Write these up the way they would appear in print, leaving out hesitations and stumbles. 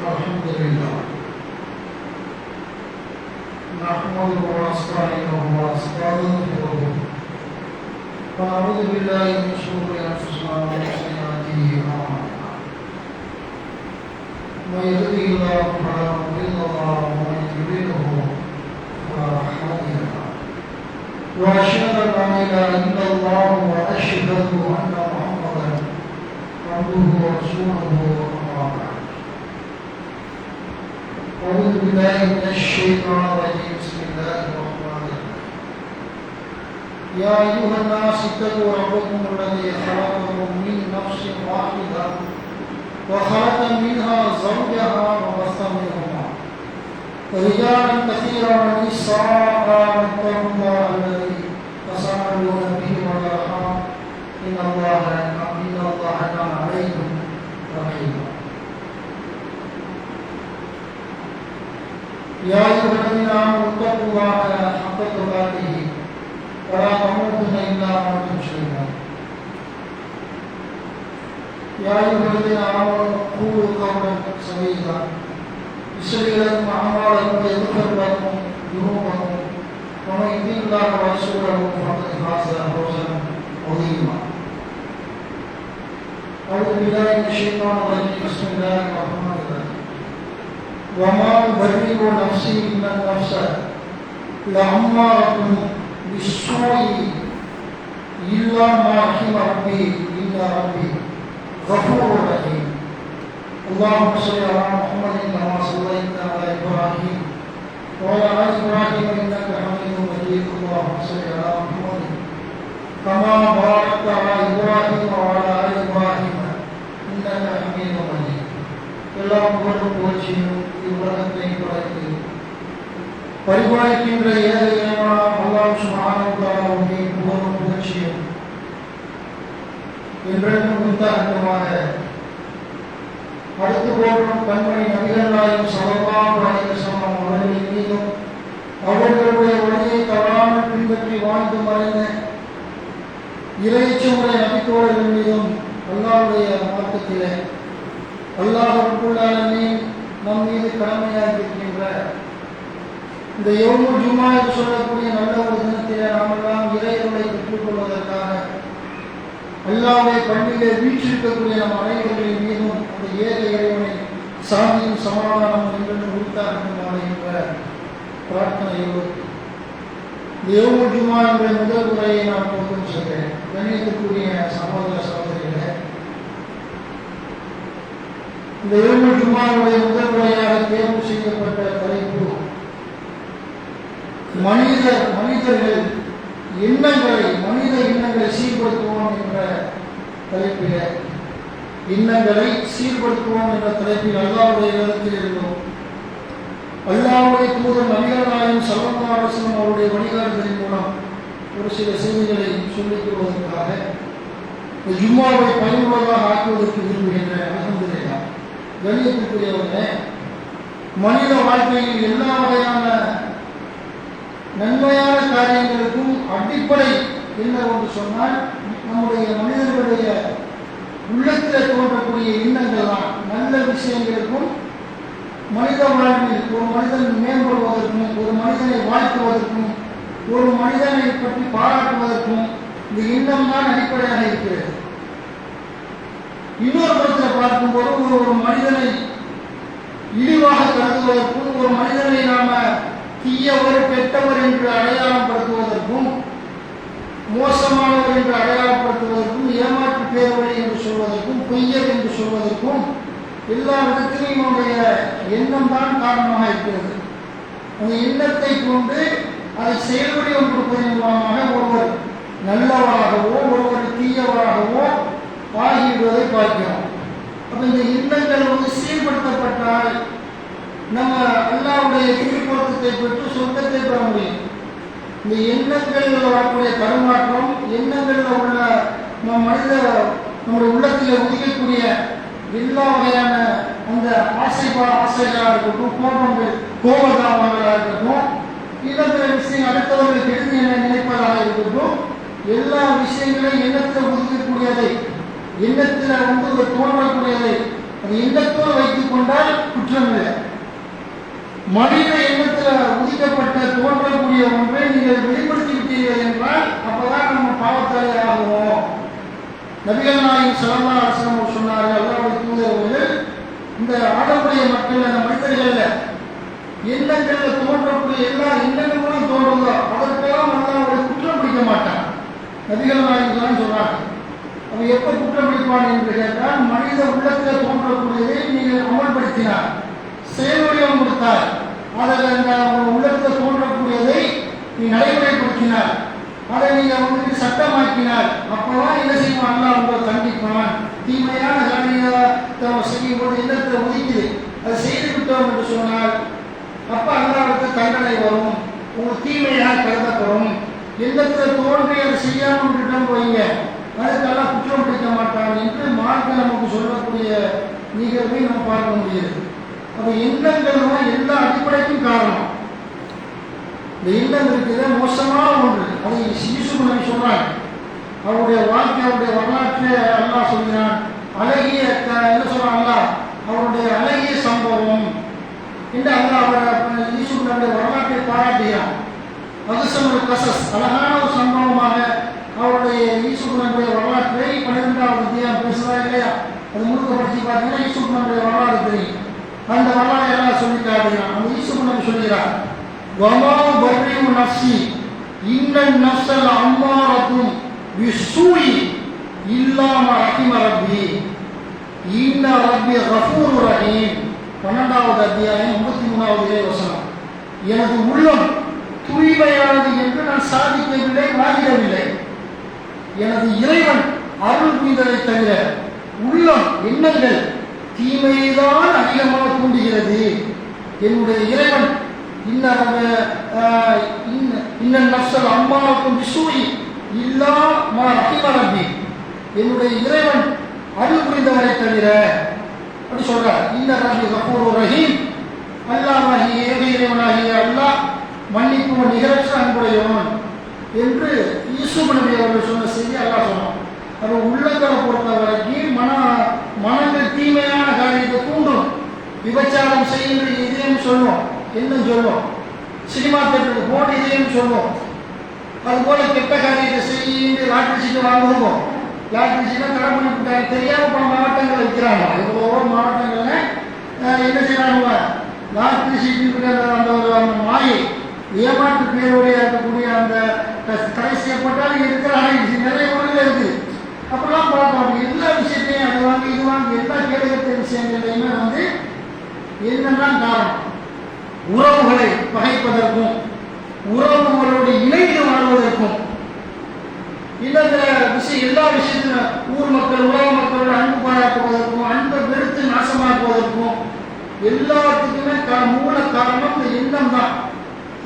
الحمد لله نحمده ونستعينه ونستغفره ونعوذ بالله من شرور انفسنا ومن سيئات اعمالنا من يهده الله فلا مضل له ومن يضلله فلا هادي له واشهد ان لا اله الا الله واشهد ان محمدا عبده ورسوله اما بعد أعوذ بالله من الشيطان الرجيم بسم الله الرحمن الرحيم يا أيها الناس اتقوا ربكم الذي خلقكم من نفس واحدة وخلق منها زوجها وبث منهما رجالا كثيرا ونساء واتقوا الله الذي تساءلون به والأرحام إن الله كان عليكم رقيبا يا أيها الذين آمنوا اتقوا الله حق تقاته ولا تموتن إلا وأنتم مسلمون يا أيها الذين آمنوا قولوا قولا سديدا يصلح لكم أعمالكم ويغفر لكم ذنوبكم ومن يطع الله ورسوله فقد فاز فوزا عظيما أعوذ بالله من الشيطان الرجيم بسم الله الرحمن الرحيم وما أبرئ نفسي إن النفس لأمارة بالسوء إلا ما رحم ربي إن ربي غفور رحيم اللهم صل على محمد كما صليت على إبراهيم وعلى آل إبراهيم إنك حميد مجيد اللهم صل على محمد كما باركت على إبراهيم وعلى آل إبراهيم إنك حميد مجيد எல்லாம் புகழும் புகழ்ச்சியும் இவ்வுலகத்தை படைத்து பரிபாலிக்கின்ற ஏழையான அல்லாஹ் சுப்ஹானஹு வ தஆலாவுடைய புகழும் புகழ்ச்சியும் என்றென்றும் உண்டாகட்டுமாக. அடுத்து போற்றும் கண்மணி நபிகள் நாயகம் ஸல்லல்லாஹு அலைஹி வஸல்லம் அவர்களின் மீதும் அவர்களுடைய வழியை தவறாமல் பின்பற்றி வாழ்ந்து மறைந்த இறையச்சமுடைய நபித்தோழர்கள் மீதும் அல்லாஹ்வுடைய மார்க்கத்திலே அல்லாஹ் ரப்பல் ஆலமீன் நம் மீது கடமையாக இருக்கின்ற இந்த யௌமுல் ஜும்ஆ என்று சொல்லக்கூடிய நல்ல ஒரு தினத்திலே நாமெல்லாம் இறைவனை பெற்றுக்கொள்வதற்காக அல்லாஹ்வை பள்ளியிலே வீற்றிருக்கக்கூடிய நம் அனைவர்களின் மீதும் அந்த ஏக இறைவனை சாந்தியும் சமாதானம் என்று உரித்தாக்குமாறு என்ற பிரார்த்தனையோடு இந்த யௌமுல் ஜும்ஆ என்ற முதல் உரையை நான் போதும் சொல்கிறேன். கண்ணியத்துக்குரிய சகோதர சகோதரிகளே, இந்த யௌமுல் ஜும்ஆவுடைய முதல் முறையாக தேர்வு செய்யப்பட்ட தலைப்பு மனிதர்கள் மனித எண்ணங்களை சீர்படுத்துவோம் என்ற தலைப்பில் எண்ணங்களை சீர்படுத்துவோம் என்ற தலைப்பில் அல்லாஹ்வுடைய இடத்தில் இருந்தோம். அல்லாஹ்வுடைய தூதர் நபிகள் நாயகம் ஸல்லல்லாஹு அலைஹி வஸல்லம் அவருடைய வழிகாட்டுதலின் மூலம் ஒரு சில செய்திகளை சொல்லிக் கொள்வதற்காக ஜும்மாவை பயனுள்ளதாக ஆக்குவதற்கு விரும்புகின்ற அல்ஹம்துலில்லாஹ். கண்ணியத்திற்குரியவர்களே, மனித வாழ்க்கையில் எல்லா வகையான நன்மையான காரியங்களுக்கும் அடிப்படை என்ன என்று சொன்னால் நம்முடைய மனிதர்களுடைய உள்ளத்தில் தோன்றக்கூடிய எண்ணங்கள் தான். நல்ல விஷயங்களுக்கும் மனித வாழ்வில் ஒரு மனிதன் மேம்படுவதற்கும் ஒரு மனிதனை வாழ்த்துவதற்கும் ஒரு மனிதனை பற்றி பாராட்டுவதற்கும் இந்த எண்ணம் தான் அடிப்படையாக இருக்கிறது. இன்னொரு புறத்தில் பார்க்கும்போது ஒரு மனிதனை இழிவாக கருதுவதற்கும் ஒரு மனிதனை நாம தீயவர் கெட்டவர் என்று அடையாளப்படுத்துவதற்கும் மோசமானவர் என்று அடையாளப்படுத்துவதற்கும் ஏமாற்று பேர்வழி என்று சொல்வதற்கும் பொய்யர் என்று சொல்வதற்கும் எல்லா விதத்திலையும் அவருடைய எண்ணம் தான் காரணமாக இருக்கிறது. அந்த எண்ணத்தை கொண்டு அதை செயல்வடிவம் கொடுப்பதன் மூலமாக ஒருவர் நல்லவராகவோ ஒருவர் தீயவராகவோ ஆகிவிடுவதை பார்க்கிறோம். அப்ப இந்த எண்ணங்கள் சீர்படுத்தப்பட்டால் நம்ம அல்லாஹ்வுடைய திருப்பொருத்தத்தை பெற்று சொர்க்கத்தை பெற முடியும். இந்த எண்ணங்கள் வரக்கூடிய தருமாற்றம், எண்ணங்களில் உள்ள நம்முடைய உள்ளத்தில் உதிக்கக்கூடிய எல்லா வகையான அந்த ஆசைகளாக இருக்கட்டும், கோபதாபங்களாக இருக்கட்டும், இன்னொரு விஷயம் அடுத்தவர்களுக்கு எழுதி நினைப்பதாக இருக்கட்டும், எல்லா விஷயங்களையும் எண்ணத்தில் உதிக்கக்கூடியதை, எண்ணத்தில் தோன்றக்கூடியதை அது எண்ணத்தோடு வைத்துக் கொண்டால் குற்றம் இல்லை. மனித எண்ணத்தில் உதிக்கப்பட்ட தோன்றக்கூடிய ஒன்றை நீங்கள் வெளிப்படுத்தி விட்டீர்கள் என்றால் அப்பதான் நம்ம பாவத்தாலே ஆகுவோம். நபிகள் நாயகம் ஸல்லல்லாஹு அலைஹி வஸல்லம் சொன்னார்கள், அல்லாஹ்வுடைய தூதர்கள், இந்த ஆடம்பரிய மக்கள் அந்த மனிதர்கள்ல எண்ணங்கள்ல தோன்றக்கூடிய எல்லா எண்ணங்களும் தோன்றுதோ அதற்கெல்லாம் அல்லாஹ்வை குற்றம் பிடிக்க மாட்டான். நபிகள் நாயகம் சொல்றாங்க. அவன் எப்ப குற்றம் பிடிப்பான் என்று கேட்டால், மனித உள்ளத்தில் தோன்றக்கூடியதை நீங்கள் அமல்படுத்தினார், செயல்வடிவம் கொடுத்தார், அதில் அந்த உள்ளத்தில் தோன்றக்கூடியதை நீ நடைமுறைப்படுத்தினார், அதை நீங்கள் சட்டமாக்கினார், அப்பதான் என்ன செய்வான்? அல்லாஹ் உங்களை தண்டிப்பான். தீமையான காரியத்தை செய்யும் போது இல்லத்தில் ஒதுக்குது, அதை செய்து விட்டோம் என்று சொன்னால் அப்ப அல்லாஹ்வுக்கு தண்டனை வரும், உங்கள் தீமையாக கருதப்படும். எண்ணத்தில் தோன்றி அதை செய்யாமல் விட்டுட்டோம் வைங்க, அதுக்கெல்லாம் குற்றம் பிடிக்க மாட்டான் என்று மார்க்க நமக்கு சொல்லக்கூடிய நிகழ்வை நம்ம பார்க்க முடியுது. அப்ப எண்ணங்கள் தான் எல்லா அடிப்படைக்கும் காரணம். இந்த எண்ணம் இருக்கிற மோசமான ஒன்று. அதை யூசுப் நபி சொல்றாங்க. அவருடைய வாழ்க்கை, அவருடைய வரலாற்றை அல்லாஹ் சொல்கிறான். அழகிய என்ன சொல்றான் அல்லாஹ், அவருடைய அழகிய சம்பவம் என்று அல்லாஹ் யூசுப் நபியுடைய வரலாற்றை பாராட்டுகிறான். அதுசமுல் கசஸ், அழகான ஒரு சம்பவமாக அவருடைய யூசுப் நபியுடைய வரலாற்றை 12வது அத்தியாயம் பேசுறா இல்லையா, அது முழுக்க படிச்சு பார்த்தீங்கன்னா யூசுப் நபியுடைய வரலாறு தெரியும். அந்த வரலாறு எல்லாம் சொல்லி காட்டுகிறான். அந்த யூசுப் நபி சொல்கிறார், வமா பர்ரிஉ நஃப்ஸி இன்னன் நஃப்ஸல் அம்மாரத்தும் பிஸ்ஸூஇ இல்லா மா ரஹிம ரப்பி இன்ன ரப்பி கஃபூர் ரஹீம். 12வது அத்தியாயம் 33வது வசனம். எனது உள்ளம் தூய்மையானது என்று நான் சாதிக்கவில்லை, வாதிடவில்லை. எனது இறைவன் அருள் புரிந்ததை தவிர உள்ளம் எண்ணங்கள் தீமைதான் அதிகமாக தூண்டுகிறது. என்னுடைய இறைவன் இன்னன் நஃப்ஸல் அம்மாரத்தும் பிஸ்ஸூஇ இல்லா மா ரஹிம ரப்பி, என்னுடைய இறைவன் அருள் புரிந்தவரை தவிர அப்படி சொல்றார். இன்ன ரப்பி கஃபூர் ரஹீம், அல்லாஹ்வாகிய ஏக இறைவனாகிய அல்லாஹ் மன்னிப்பு நிகரற்ற அன்புடையவன் என்று யூசுப் நபி அவர்கள் சொன்ன செய்தி அல்லாஹ் சொன்னான். அப்போ உள்ளங்களை பொறுத்த வரைக்கும் மனங்கள் தீமையான காரியத்தை தூண்டும். விபச்சாரம் செய்யுங்கள் இதயம் சொல்லுவோம், என்ன சொல்லுவோம், சினிமா தேட்டருக்கு போன இதயம் சொல்லுவோம். அதுபோல கெட்ட காரியத்தை செய்ய லாட்டரி சீட்டு வாங்குவோம். லாட்டரி சீட்டை தடை பண்ணிவிட்டாங்க, தெரியாம பல மாவட்டங்கள் வைக்கிறாங்க. ஒவ்வொரு மாவட்டங்கள்ல என்ன செய்யறாங்க, லாட்டரி சீட்டு அந்த ஒரு மாயை ஏமாற்று பேருடைய இருக்கக்கூடிய அந்த தடை செய்யப்பட்டாலும் இருக்கிறாங்க. நிறைய ஊர்கள் இருக்குது. அப்படிலாம் பார்க்கணும். எல்லா விஷயத்தையும் அது வாங்கி இது வாங்கி எல்லா கேடுகட்ட விஷயங்களையுமே என்னெல்லாம் காரணம், உறவுகளை பகைப்பதற்கும் உறவுகளோடு இணைந்து வாழ்வதற்கும் இன்னொரு விஷயம், எல்லா விஷயத்திலும் ஊர் மக்கள் உலக மக்களோட அன்பு பாராட்டுவதற்கும் அன்பை வெறுத்து நாசமாக்குவதற்கும் எல்லாத்துக்குமே மூல காரணம் இந்த எண்ணம் தான்.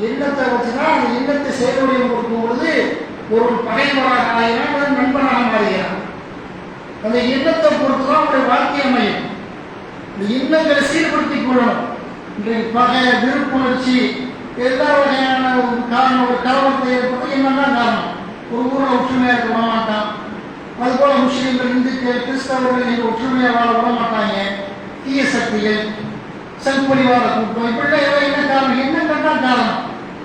எண்ணத்தை வச்சுதான் அந்த எண்ணத்தை செயல்வடிவம் கொடுக்கும் பொழுது ஒரு பகைவராக ஆகிறான், ஒரு நண்பனாக மாறுகிறான். அந்த எண்ணத்தை பொறுத்துதான் அவருடைய வாழ்க்கை அமையும். இந்த எண்ணங்களை சீர்படுத்திக் கொள்ளணும். இன்றைக்கு பகை, விருப்புணர்ச்சி, எல்லா வகையான காரணம். ஒரு கலவரத்தை ஏற்படுத்த என்னதான் காரணம், ஒரு ஊரில் ஒற்றுமையாக இருக்க விட மாட்டான். அதுபோல முஸ்லீம்கள், இந்துக்கள், கிறிஸ்தவர்கள் இங்கே ஒற்றுமையாக வாழ விட மாட்டாங்க. தீய சக்திகள், செல்பொழிவாத கூட்டம், இப்படிலாம் என்ன காரணம், எண்ணங்கள் தான் காரணம்.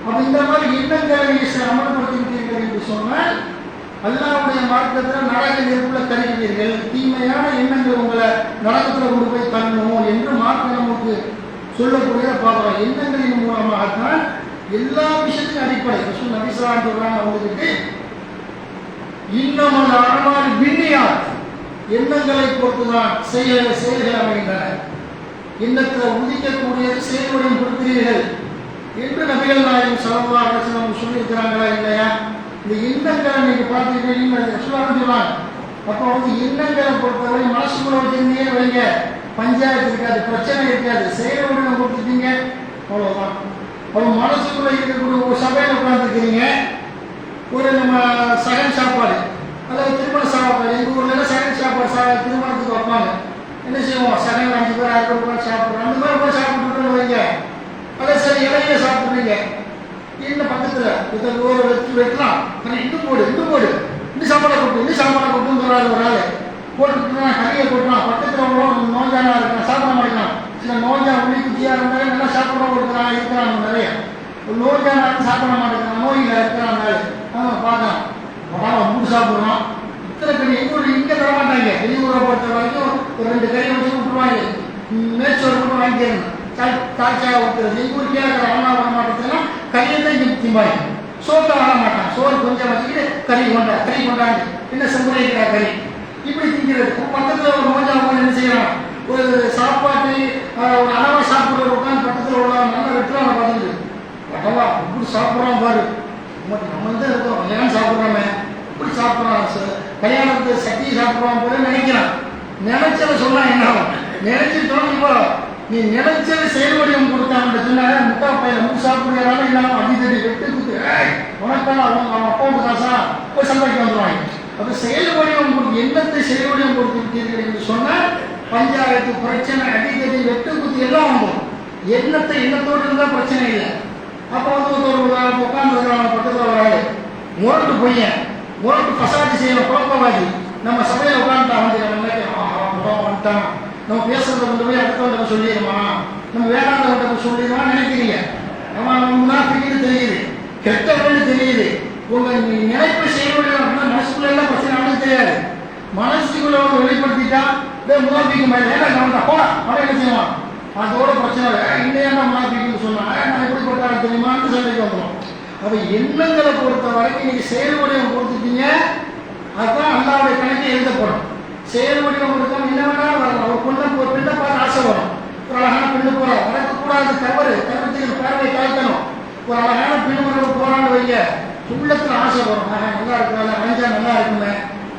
அப்போ இந்த மாதிரி எண்ணங்களை அமல்படுத்திவிட்டீர்கள் என்று சொன்னால் அல்லாஹ்வுடைய மார்க்கத்தில் நரக நெருப்புல தருகிறீர்கள். தீமையான எண்ணங்கள் உங்களை நரகத்தில் கொண்டு போய் தள்ளணும் என்று மார்க்க நமக்கு சொல்லக்கூடிய பார்க்கலாம். எண்ணங்களின் மூலமாகத்தான் எல்லா விஷயத்தையும் அடிப்படை. நபிசலாம் சொல்றாங்க அவங்களுக்கு, இன்னமல் அஅமாலு பின்னியாத், எண்ணங்களை பொறுத்துதான் செயல்கள் அமைகின்றன. எண்ணத்தில் உதிக்கக்கூடியது செயல்வடிவம் கொடுக்கிறீர்கள் என்று நபிகள் நாயகம் ஸல்லல்லாஹு அலைஹி வஸல்லம் சொல்லியிருக்கிறாங்களா இல்லையா? இந்த எண்ணங்களை நீங்க பார்த்தீங்கன்னா சொல்லுவாங்க. அப்போ எண்ணங்களை பொறுத்தவரை மனசுக்குள்ள வச்சிருந்தீங்க வைங்க, பஞ்சாயத்து இருக்காது, பிரச்சனை இருக்காது. செயல்வடிவம் கொடுத்துட்டீங்க, அவ்வளவுதான். அப்போ மனசுக்குள்ள இருக்கக்கூடிய ஒரு சபையில் உட்காந்துருக்கிறீங்க, ஒரு நம்ம சகன் சாப்பாடு அல்லது திருமண சாப்பாடு, எங்கள் ஊர்ல சகன் சாப்பாடு திருமணத்துக்கு வைப்பாங்க. என்ன செய்வோம், சகன் 5 பேர் 6 பேர் சாப்பிட்றோம். அந்த மாதிரி போய் சாப்பிட்டு வைங்க. அதை சரி இலையில சாப்பிட்றீங்க, இன்னும் பக்கத்தில் ஒரு வெட்டலாம், இன்னும் போடு இன்னும் சாப்பாடை கொட்டுன்னு சொல்றாரு. ஒரு ஆள் போட்டுட்டு கறியை கொட்டுறான். பக்கத்தில் நோஞ்சானா இருக்க ஆரோக்கியமாக சாப்பிட மாட்டேங்கிறான், நோயில் இருக்கிறாங்க, பார்க்கலாம் படம் மூணு சாப்பிட்றோம். இத்தனை கறி எங்கள் இங்கே தரமாட்டாங்க. வெளியூரை பொறுத்த வரைக்கும் ஒரு 2 கறி வச்சு விட்டுருவாங்க. மேய்ச்சோறு மட்டும் வாங்கிக்கிறேன், தாய்ச்சாக ஊற்றுறது. எங்கள் ஊர் கேட்குற அவனா மாட்டதுலாம் கறியை தான் இங்கே திம்பாங்க. சோத்தை வாங்க மாட்டான், சோறு கொஞ்சம் வச்சுக்கிட்டு கறி கொண்டாங்க என்ன செம்புரைக்கிற கறி இப்படி திங்கிறது. பக்கத்தில் ஒரு மோஜா என்ன செய்யலாம், ஒரு சாப்பாட்டு ஒரு அளவை சாப்பிட்ற உட்காந்து பக்கத்தில் உள்ள நல்லா வெட்டுறாங்க. பார்த்துட்டு பட்டவா இப்படி சாப்பிட்றோம் பாரு, நம்ம தான் இருக்கோம் கல்யாணம் சாப்பிட்றோமே இப்படி சாப்பிட்றான், கல்யாணத்துக்கு சட்டி சாப்பிட்றோம் போல நினைக்கிறான். நினைச்சதை சொன்னா என்ன ஆகும், நினைச்சிட்டோம். இப்போ நீ நினைச்சதை செயல் வடிவம் கொடுத்தான்னு சொன்னா முட்டா பையன் மூணு சாப்பிட்றதுனால என்ன அடித்தடி வெட்டு குத்து உனக்கான அவங்க அவன் அக்கௌண்ட் காசா போய் சம்பாதிக்க வந்துடுவாங்க. அப்போ செயல் வடிவம் கொடுத்து எண்ணத்தை செயல் வடிவம் கொடுத்து விட்டீர்கள் என்று சொன்னால் பஞ்சாயத்து பிரச்சனை அடித்தடி வெட்டு குத்து எல்லாம் வந்துடும். எண்ணத்தோடு இருந்தால் பிரச்சனை இல்லை. அப்போ ஒரு உட்காந்து பக்கத்தில் வராது முரட்டு பொய்யன், முரட்டு பசாட்டி செய்யணும், குழப்பவாதி. நம்ம சபையில் உட்காந்துட்டா வந்துட்டான், நம்ம பேசுறத கொண்டு போய் அடுத்தவங்க சொல்லிடுமா, நம்ம வேளாண்மை சொல்லிடுவான்னு நினைக்கிறீங்க. நம்ம முன்னாடி தெரியுது, கெட்டவன்னு தெரியுது. உங்க நினைப்பு செய்யக்கூடிய மனசுக்குள்ள எல்லாம் பிரச்சனை தெரியாது. மனசுக்குள்ள வெளிப்படுத்திட்டா முன்னாபிக்கு மேலே போனா அவன் என்ன செய்வான், அதோட பிரச்சனை இன்னையா முன்னாபிக்குன்னு சொன்னா நான் எப்படி போட்டாலும் தெரியுமான்னு சண்டைக்கு வந்துடும். அப்ப எண்ணங்களை பொறுத்த வரைக்கும் நீங்க செயல் வடிவம் கொடுத்துட்டீங்க, அதுதான் அல்லாவுடைய கணக்கு எழுதப்படும். செயல் வடிவம் கொடுத்தோம் என்ன வேணாலும் வரலாம். ஒரு பெண்ணை பார்த்து ஆசை வரும், ஒரு அழகான பெண்ணு போறோம், வரக்கூடாது, தவறுக்கு பார்வை காய்க்கணும். ஒரு அழகான பெண்ணு போறான்னு வைங்க, உள்ளத்துல ஆசை வரும், நல்லா இருக்காது, அணிஞ்சா நல்லா இருக்குமே,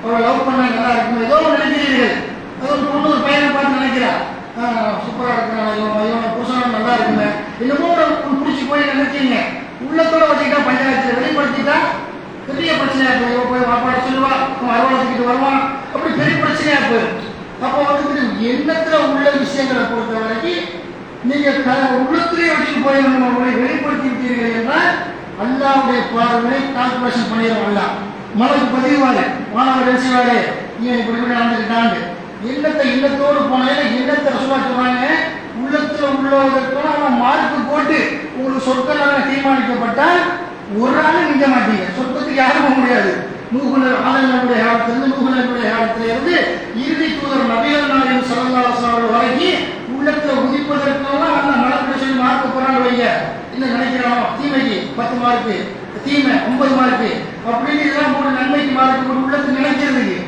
அவரை லவ் பண்ணா நல்லா இருக்குமே, ஏதோ நினைக்கிறீர்கள். அது ஒரு பொண்ணு ஒரு பையனை பார்த்து நினைக்கிறா, சூப்பரா இருக்கிறான், இவன் புருஷனா நல்லா இருக்குமே, என்னமோ பிடிச்சி போய் நினைச்சீங்க. உள்ளத்தோட வச்சுக்கிட்டா பஞ்சாயத்துல வெளிப்படுத்திட்டா பெரிய பிரச்சனையா போய் வாப்பாடு சொல்லுவா, அரவணைச்சிக்கிட்டு வருவான், அப்படி பெரிய பிரச்சனையா போயிடும். அப்போ வந்து எண்ணத்துல உள்ள விஷயங்களை பொறுத்த வரைக்கும் நீங்க உள்ளத்திலே வச்சுட்டு போய் உங்களை வெளிப்படுத்தி விட்டீர்கள் என்றால் அல்லாவுடைய பார்வை கால்குலேஷன் பண்ணிடுவோம். அல்ல மனது பதிவாரு, மாணவர் பேசுவாரு, இவன் இப்படி நடந்துக்கிட்டாண்டு எண்ணத்தோடு போன எண்ணத்தை சொல்லுவாங்க. உள்ளத்துல உள்ளவதற்கான அவன் மார்க்கு போட்டு உங்களுக்கு சொற்களாக தீர்மானிக்கப்பட்டால் ஒரு ஆள் நிற்க மாட்டீங்க. சொர்க்கத்துக்கு யாரும் போக முடியாது. ஆதனுடைய காலத்திலிருந்து நூஹுடைய காலத்திலிருந்து இறுதி தூதர் நபிகள் நாயகம் ஸல்லல்லாஹு அலைஹி வஸல்லம் வரைக்கும் உள்ளத்துல உதிப்பதற்கெல்லாம் அந்த மனப்பிரச்சனை மார்க்கு போறான்னு வைங்க. என்ன நினைக்கிறானோ தீமைக்கு 10 மார்க்கு, தீமை 9 மார்க்கு அப்படின்னு இதெல்லாம் போட்டு நன்மைக்கு மார்க்கு போட்டு உள்ளத்துக்கு நினைக்கிறதுக்கு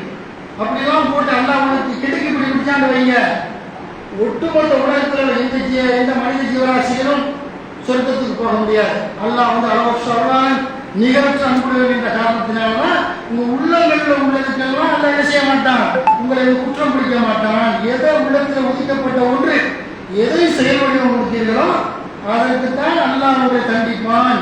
அப்படிலாம் போட்டு அல்லாஹ் உங்களுக்கு கெடுக்கி இப்படி பிடிச்சாண்டு வைங்க. ஒட்டுமொத்த உலகத்தில் எந்த மனித ஜீவராசிகளும் சொர்க்கத்துக்கு போக முடியாது. அல்லாஹ் வந்து அளவற்றான் நிகரற்ற அன்புடன் என்ற காரணத்தினால்தான் உங்க உள்ளங்களில் உள்ளதுக்கெல்லாம் அல்ல என்ன செய்ய மாட்டான், உங்களை குற்றம் பிடிக்க மாட்டான். எதை உள்ளத்தில் ஒதுக்கப்பட்ட ஒன்று எதை செயல் வடிவம் கொடுத்தீர்களோ அதற்குத்தான் அல்லாஹ் உங்களை தண்டிப்பான்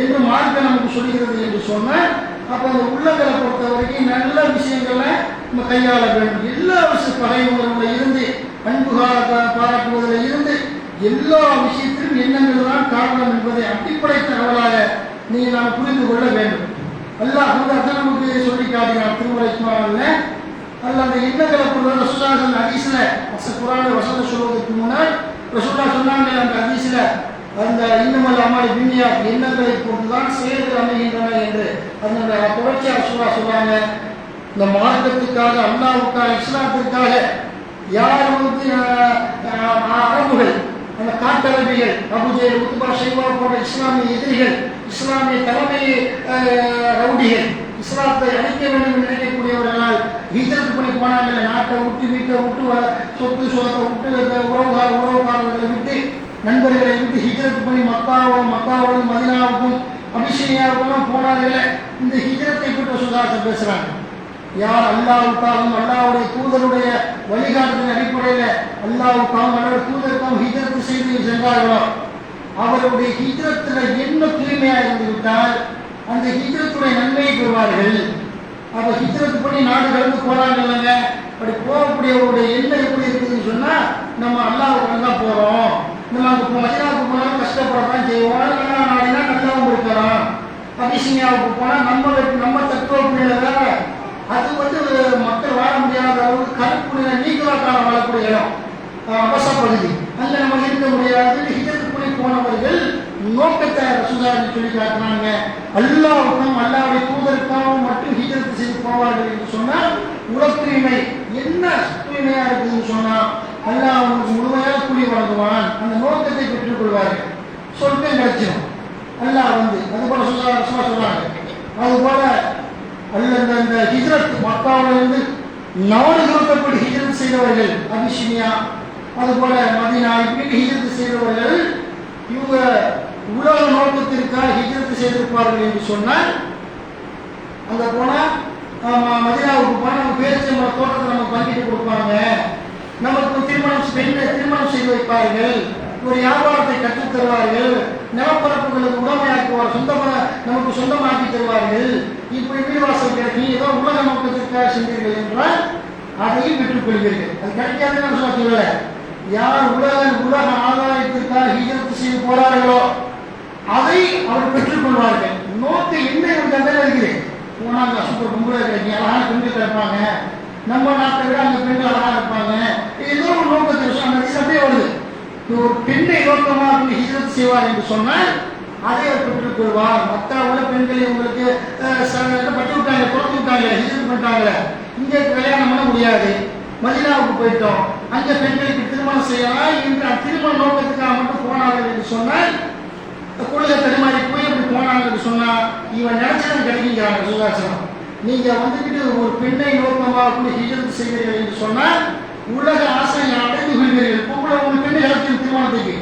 என்று மார்க்க நமக்கு சொல்கிறது என்று சொன்னால், அப்போ அந்த உள்ளங்களை பொறுத்த வரைக்கும் நல்ல விஷயங்களை நம்ம கையாள வேண்டும். எல்லா விஷய பகைமுறையில் இருந்து அன்பு பாராட்டுவதில் இருந்து எல்லா விஷயத்திலும் எண்ணங்கள் தான் காரணம் என்பதை அடிப்படை தகவலாக நாம் புரிந்து கொள்ள வேண்டும். அல்லாஹ் வந்து நமக்கு சொல்லி காட்டுகிறார் திருமலை இஸ்மாயில். அல்ல அந்த எண்ணங்களை பொறுத்த ரசூலுல்லாஹ் ஹதீஸ்ல குர்ஆன்ல வசனம் சொல்வதற்கு முன்னால் ரசூலுல்லாஹ் சொன்னாங்க, அந்த ஹதீஸ்ல அந்த இன்னமல் அமல் பின்னியா எண்ணங்களை பொறுத்துதான் செயல்கள் அமைகின்றன என்று அந்த தொடர்ச்சியாக ரசூலுல்லாஹ் சொல்றாங்க. இந்த மார்க்கத்துக்காக அல்லாஹ்வுக்காக இஸ்லாத்திற்காக யார் வந்து அரபுகள் அந்த காட்டரபிகள் அபுஜெஹல் உத்பா ஷைபா போன்ற இஸ்லாமிய எதிரிகள், இஸ்லாமிய தலைமை ரவுடிகள், இஸ்லாத்தை அழிக்க வேண்டும் என்று நினைக்கக்கூடியவர்களால் ஹிஜ்ரத் பண்ணி போனாங்க. நாட்டை விட்டு வீட்டை விட்டு சொத்து சொத்தை விட்டு உறவுகாரர்களை விட்டு நண்பர்களை விட்டு ஹிஜ்ரத் பண்ணி மக்காவோடும் மதீனாவுக்கும் அபிஷேகியாவுக்கும் போனார்கள். இந்த ஹிஜ்ரத்தை பற்றி சுதாரத்தை பேசுறாங்க. யார் அல்லாஹ்வுக்காகவும் அல்லாஹ்வுடைய தூதருடைய வழிகாட்டுதலின் அடிப்படையில் அல்லாஹ்வுக்காகவும் அல்லாஹ்வுடைய தூதருக்காகவும் ஹிஜ்ரத் செய்து சென்றார்களோ அவருடைய ஹிஜ்ரத்தில் என்ன தூய்மையாக இருந்துவிட்டால் அந்த ஹிஜ்ரத்துடைய நன்மையை பெறுவார்கள். அப்போ ஹிஜ்ரத் பண்ணி நாடு கடந்து போறாங்க இல்லைங்க, அப்படி போகக்கூடியவருடைய எண்ணம் எப்படி இருக்குதுன்னு சொன்னா, நம்ம அல்லாஹ்வுக்காக தான் போறோம், நம்ம அங்கே மதீனாவுக்கு போனாலும் கஷ்டப்படத்தான் செய்வோம், நாடினா நல்லாவும் இருக்கிறோம், அபிஷேகியாவுக்கு போனால் நம்ம தத்துவ வேற அது வந்து மக்கள் வாழ முடியாத அளவுக்கு கருப்பு நீங்களாக்கான வாழக்கூடிய இடம் அவசப்பகுதி, அங்கே நம்ம இருக்க முடியாது. ஹிஜ்ரத் பண்ணி போனவர்கள் நோக்கத்தை ரசூலுல்லாஹி சொல்லி காட்டினாங்க. அல்லாஹ்வுக்கும் அல்லாஹ்வுடைய தூதருக்காகவும் மட்டும் ஹிஜ்ரத் செய்து போவார்கள் என்று சொன்னால் உலக தூய்மை என்ன தூய்மையா இருக்குதுன்னு சொன்னால் அல்லாஹ் அவங்களுக்கு முழுமையாக கூலி வழங்குவான். அந்த நோக்கத்தை பெற்றுக் கொள்வார்கள், சொர்க்கம் கிடைச்சிடும். அல்லாஹ் அது போல சொல்றாங்க. அது போல இந்த ஹிஜ்ரத் மக்காவிலிருந்து நாடுகளுக்கப்பட்டு ஹிஜ்ரத் செய்தவர்கள், அபிஷினியா அது போல மதீனா இப்படி ஹிஜ்ரத் செய்தவர்கள் இவங்க உலக நோக்கத்திற்காக ஹிஜ்ரத் செய்திருப்பார்கள் என்று சொன்னால் அங்கே போனால் மதீனாவுக்கு போனால் நம்ம பேரிச்சம்பழ தோட்டத்தை நமக்கு பங்கிட்டு கொடுப்பாங்க, நமக்கு திருமணம் செய்து வைப்பார்கள், ஒரு வியாபாரத்தை கற்றுத் தருவார்கள், நிலப்பரப்புகளுக்கு உடமையாக்குவார், நமக்கு சொந்தமாக்கி தருவார்கள். இப்படி வீடுவாசல் கிடைக்கும். ஏதோ உலக நோக்கத்திற்காக சென்றீர்கள் என்றால் அதையும் பெற்றுக் கொள்வீர்கள். அது கிடைக்காதுன்னு நான் சொல்லல. யார் உலக ஆதாயத்திற்காக ஹிஜ்ரத் செய்து போறார்களோ அதை அவர் பெற்றுக் கொள்வார்கள். நோக்கம் என்ன இருக்குது? போனாங்க சூப்பர் கும்பல கிடைக்கும், அழகான பெண்கள் கிடைப்பாங்க, நம்ம நாட்டை விட அந்த பெண்கள் அழகாக இருப்பாங்க, ஏதோ ஒரு நோக்கத்தை அந்த அப்படியே வருது. ஒரு பெண்ணை நோக்கமாக ஹிஜ்ரத் செய்வார் என்று சொன்னால் அதை அவர் பெற்றுக் கொள்வார். மக்காவில் பெண்களை உங்களுக்கு பட்டு விட்டாங்க, குறைத்து விட்டாங்க, ஹிஜ்ரத் பண்ணிட்டாங்க, இங்கே கல்யாணம் பண்ண முடியாது, மதீனாவுக்கு போயிட்டோம், அங்கே பெண்களுக்கு திருமணம் செய்யலாம் என்று திருமண நோக்கத்துக்காக மட்டும் போனார்கள் என்று சொன்னால் கொள்கை தடுமாறி போய் அப்படி போனாங்க என்று சொன்னால் இவன் நினைச்சதும் கிடைக்கிறாங்க. சுகாசனம் நீங்க வந்துக்கிட்டு ஒரு பெண்ணை நோக்கமாக ஹிஜ்ரத் செய்கிறீர்கள் என்று சொன்னால் உலக ஆசையை அடைந்து கொள்வீர்கள். பொம்பளை ஒரு பெண்ணை இழக்கும் திருமணத்துக்கு.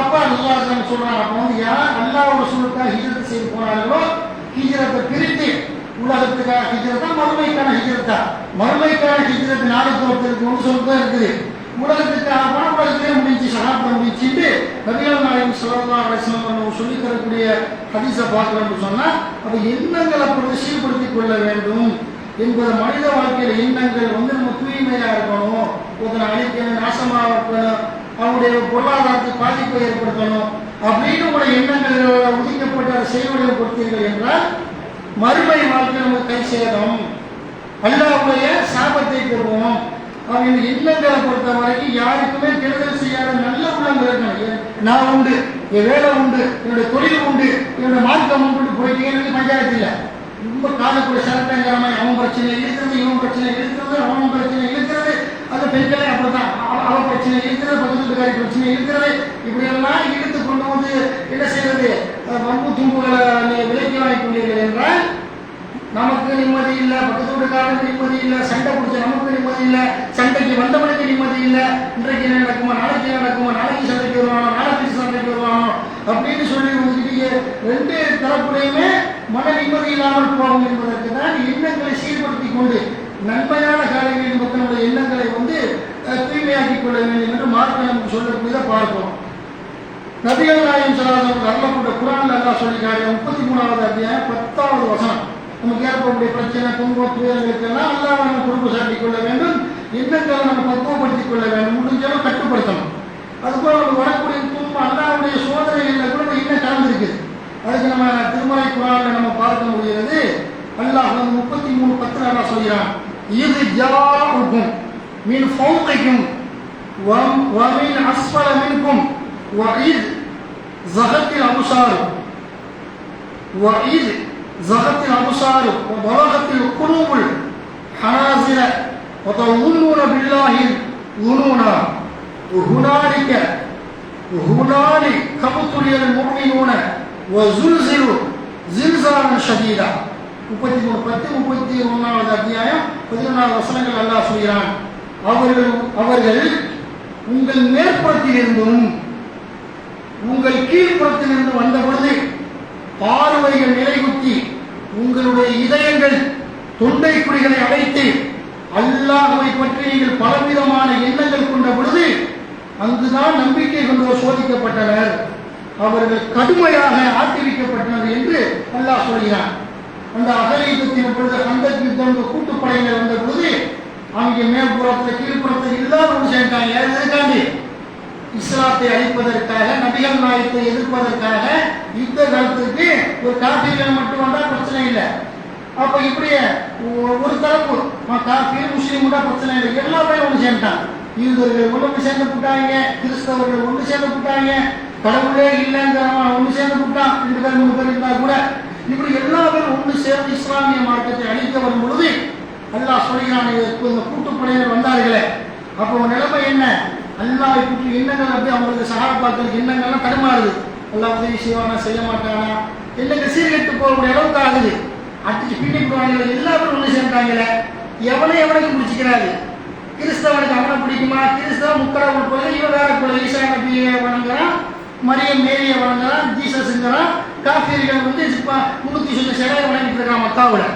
அப்பா சுகாசனம் சொல்றாங்க. அப்போ யார் அல்லாஹ்வுடைய ரசூலுக்காக ஹிஜ்ரத் செய்து போனார்களோ ஹிஜ்ரத்தை பிரித்து உலகத்துக்காக ஹிஜ்ரத்தா மறுமைக்கான ஹிஜ்ரத்தா? மறுமைக்கான ஹிஜ்ரத் நாளைக்கு ஒருத்தருக்கு ஒன்று சொல்லிட்டு இருக்குது. உலகத்துக்காக போன உலகத்திலே முடிஞ்சு சகாப்தம் முடிச்சுட்டு நபிகள் நாயகம் ஸல்லல்லாஹு அலைஹி வஸல்லம் சொல்லி தரக்கூடிய ஹதீஸை பார்க்கணும்னு சொன்னால் அப்போ எண்ணங்களை அப்படி சீர்படுத்திக் கொள்ள வேண்டும் என்பது மனித வாழ்க்கையில் எண்ணங்கள் நம்ம தூய்மையாக இருக்கணும். ஒருத்தனை அழிக்கணும், நாசமாக இருக்கணும், அவனுடைய பொருளாதாரத்தை பாதிப்பை ஏற்படுத்தணும் அப்படின்னு உடைய எண்ணங்கள் ஒதுக்கப்பட்ட செயல்களை பொறுத்தீர்கள் என்றால் மறுமை வாழ்க்கை நமக்கு கை சேரும், அல்லாஹ்வுடைய சாபத்தை பெறுவோம். அவங்க எண்ணங்களை பொறுத்த வரைக்கும் யாருக்குமே கெடுதல் செய்யாத நல்ல உள்ளங்கள் இருக்கணும். நான் உண்டு, என் வேலை உண்டு, என்னுடைய தொழில் உண்டு, என்னுடைய மார்க்கம் உண்டு போயிட்டீங்கன்னு பஞ்சாயத்து இல்லை. ரொம்ப காலக்கூடிய சட்டங்கிறமா அவன் பிரச்சனை இருக்கிறது, இவன் பிரச்சனை இருக்கிறது, அவன் பிரச்சனை இருக்கிறது, அந்த பெண்களை அப்படித்தான் அவன் பிரச்சனை இருக்கிறது, பக்கத்துக்காரி பிரச்சனை இருக்கிறது, இப்படியெல்லாம் இழுத்து கொண்டு வந்து என்ன செய்யறது? வம்பு தும்புகளை விலைக்கு வாங்கிக்கொண்டீர்கள் என்றால் நமக்கு நிம்மதி இல்லை, பக்கத்து வீட்டுக்காரனுக்கு நிம்மதி இல்லை, சண்டை பிடிச்ச நமக்கு நிம்மதி இல்லை, சண்டைக்கு வந்தவனுக்கு நிம்மதி இல்லை. இன்றைக்கு என்ன நடக்குமா, நாளைக்கு நடக்குமா, நாளைக்கு சண்டைக்கு வருவானோ, நாளைக்கு சண்டைக்கு வருவானோ அப்படின்னு சொல்லி வந்துட்டு ரெண்டு தரப்புலையுமே மன நிம்மதி இல்லாமல் போகும் என்பதற்கு தான் எண்ணங்களை சீர்படுத்தி கொண்டு நன்மையான காரியங்களின் மக்களுடைய எண்ணங்களை தூய்மையாக்கிக் கொள்ள வேண்டும் என்று மார்க்க நமக்கு சொல்லக்கூடியதை பார்க்கிறோம். நபிகள் நாயகம் ஸல்லல்லாஹு அலைஹி வஸல்லம் அல்லாஹ்வுடைய குர்ஆன்ல அல்லாஹ் சொல்லியிருக்காரு. 33வது அத்தியாயம் 10வது வசனம். நமக்கு ஏற்படக்கூடிய பிரச்சனை, துன்பம், துயரங்களுக்கெல்லாம் அல்லாஹ் நம்ம பொறுப்பு சாட்டிக் கொள்ள வேண்டும், எண்ணங்களை நம்ம பக்குவப்படுத்திக் கொள்ள வேண்டும், முடிஞ்சாலும் கட்டுப்படுத்தணும். அதுபோல் நமக்கு வரக்கூடிய துன்பம் அல்லாஹ்வுடைய சோதனைகளில் கூட இன்னும் கலந்துருக்குது. அதுக்கு நம்ம திருமறை குர்ஆன்ல நம்ம பார்க்க முடிகிறது. அல்லாஹ் 33:10 அல்லாஹ் சொல்கிறான், இது ஜாஉக்கும் மின் ஃபௌகிக்கும் வ மின் அஸ்ஃபல மின்கும் وإذ زغت الأبصار وبلغت القلوب الحناجر وتظنون بالله الظنونا هنالك ابتلي المؤمنون وزلزلوا زلزالا شديدا. 33:31வது அத்தியாயம் 14வது வசனங்கள் அல்லாஹ் சொல்கிறான். அவர்கள் உங்கள் மேற்புறத்திலிருந்தும் உங்கள் கீழ்ப்புறத்திலிருந்து வந்த பொழுது பார்வைகள் நிலைகுத்தி உங்களுடைய இதயங்கள் தொண்டை குழிகளை அடைத்து அல்லாஹ்வை பற்றி நீங்கள் பலவிதமான எண்ணங்கள் கொண்ட பொழுது அங்குதான் நம்பிக்கை கொண்டோர் சோதிக்கப்பட்டனர், அவர்கள் கடுமையாக ஆட்டிவிக்கப்பட்டனர் என்று அல்லாஹ் சொல்கிறான். அந்த அகல யுத்தத்தின் பொழுது ஹந்தக் யுத்தம் கூட்டுப்படையினர் வந்த பொழுது அங்கே மேற்புறத்தில் கீழ்ப்புறத்தில் எல்லாரும் சேர்ந்தாங்க. எதுக்காண்டி? இஸ்லாத்தை அழிப்பதற்காக, நபிகள் நாயகத்தை எதிர்ப்பதற்காக. யுத்த காலத்துக்கு ஒரு காபீர்கள் மட்டும் வந்தால் பிரச்சனை இல்லை. அப்போ இப்படியே ஒரு தரப்பு காபீர் முஸ்லீம் தான் பிரச்சனை இல்லை, எல்லாமே ஒன்று சேர்ந்தாங்க. யூதர்கள் ஒன்று சேர்ந்து விட்டாங்க, கிறிஸ்தவர்கள் ஒன்று சேர்ந்து விட்டாங்க, கடவுளே இல்லைங்கிறவன் ஒன்று சேர்ந்து விட்டான், 2 பேர் 3 பேர் இருந்தால் கூட இப்படி எல்லா பேரும் ஒன்று சேர்ந்து இஸ்லாமிய மார்க்கத்தை அழிக்க வரும் பொழுது அல்லாஹ் சொல்கிறான், இந்த கூட்டுப்படையினர் வந்தார்களே, அப்போ நிலைமை என்ன? அல்லாஹ் கூட்டு எண்ணங்கள் அப்படி அவங்களுக்கு சகாபாக்களுக்கு எண்ணங்கள்லாம் தடுமாறுது. அல்லாஹ் உதவி செய்வானா செய்ய மாட்டானா, எண்ணங்கள் சீர்கெட்டு போகக்கூடிய அளவுக்கு ஆகுது. அடிச்சு பின்னிடுவாங்க. எல்லா பேரும் ஒன்று சேர்ந்தாங்களே, எவனுக்கு பிடிச்சிக்கிறாரு? கிறிஸ்தவனுக்கு அவனை பிடிக்குமா? கிறிஸ்தவ முக்கடவுள் போல இவன் வேற போல ஈசா நபியை வணங்குறான், மரியம் மேரியை வணங்குறான், ஜீசஸ்ங்கிறான். காஃபிர்கள் வந்து 300 சொன்ன சிலையை வணங்கிட்டு இருக்கான் மக்காவில்.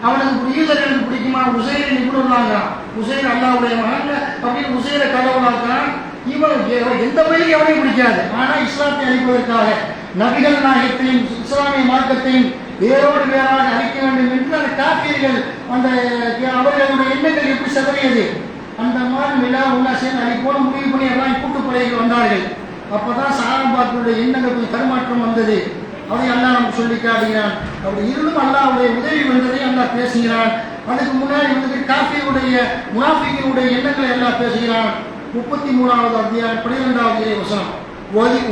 அவனுக்கு யூதர்களுக்கு பிடிக்குமா? உசைரை நிபுணர்லாங்கிறான், உசைர் அல்லாவுடைய மகன் அப்படின்னு உசைரை கடவுளாக்குறான். இவன் எந்த பயிலும் எவனையும் பிடிக்காது. ஆனால் இஸ்லாத்தை அழிப்பதற்காக நபிகள் நாயகத்தையும் இஸ்லாமிய மார்க்கத்தையும் வேரோடு வேறாக அழிக்க வேண்டும் என்று அந்த காஃபிர்கள் அந்த அவர்களுடைய எண்ணங்கள் எப்படி சிதறியது, அந்த மாதிரி விழா உள்ள சேர்ந்து அழிப்போடு முடிவு பண்ணி எல்லாம் கூட்டுப்படைகள் வந்தார்கள். அப்போதான் சஹாபாக்களுடைய எண்ணங்கள் கொஞ்சம் தடுமாற்றம் வந்தது. அதை அல்லாஹ் நமக்கு சொல்லி காட்டுகிறான். அப்படி இருந்தும் அல்லாஹ்வுடைய உதவி வந்ததை அல்லாஹ் பேசுகிறான். அதுக்கு முன்னாடி வந்து காஃபியுடைய முனாஃபிக்கினுடைய எண்ணங்களை எல்லாம் பேசுகிறான். 33வது அத்தியாயம் 12வது வசனம்.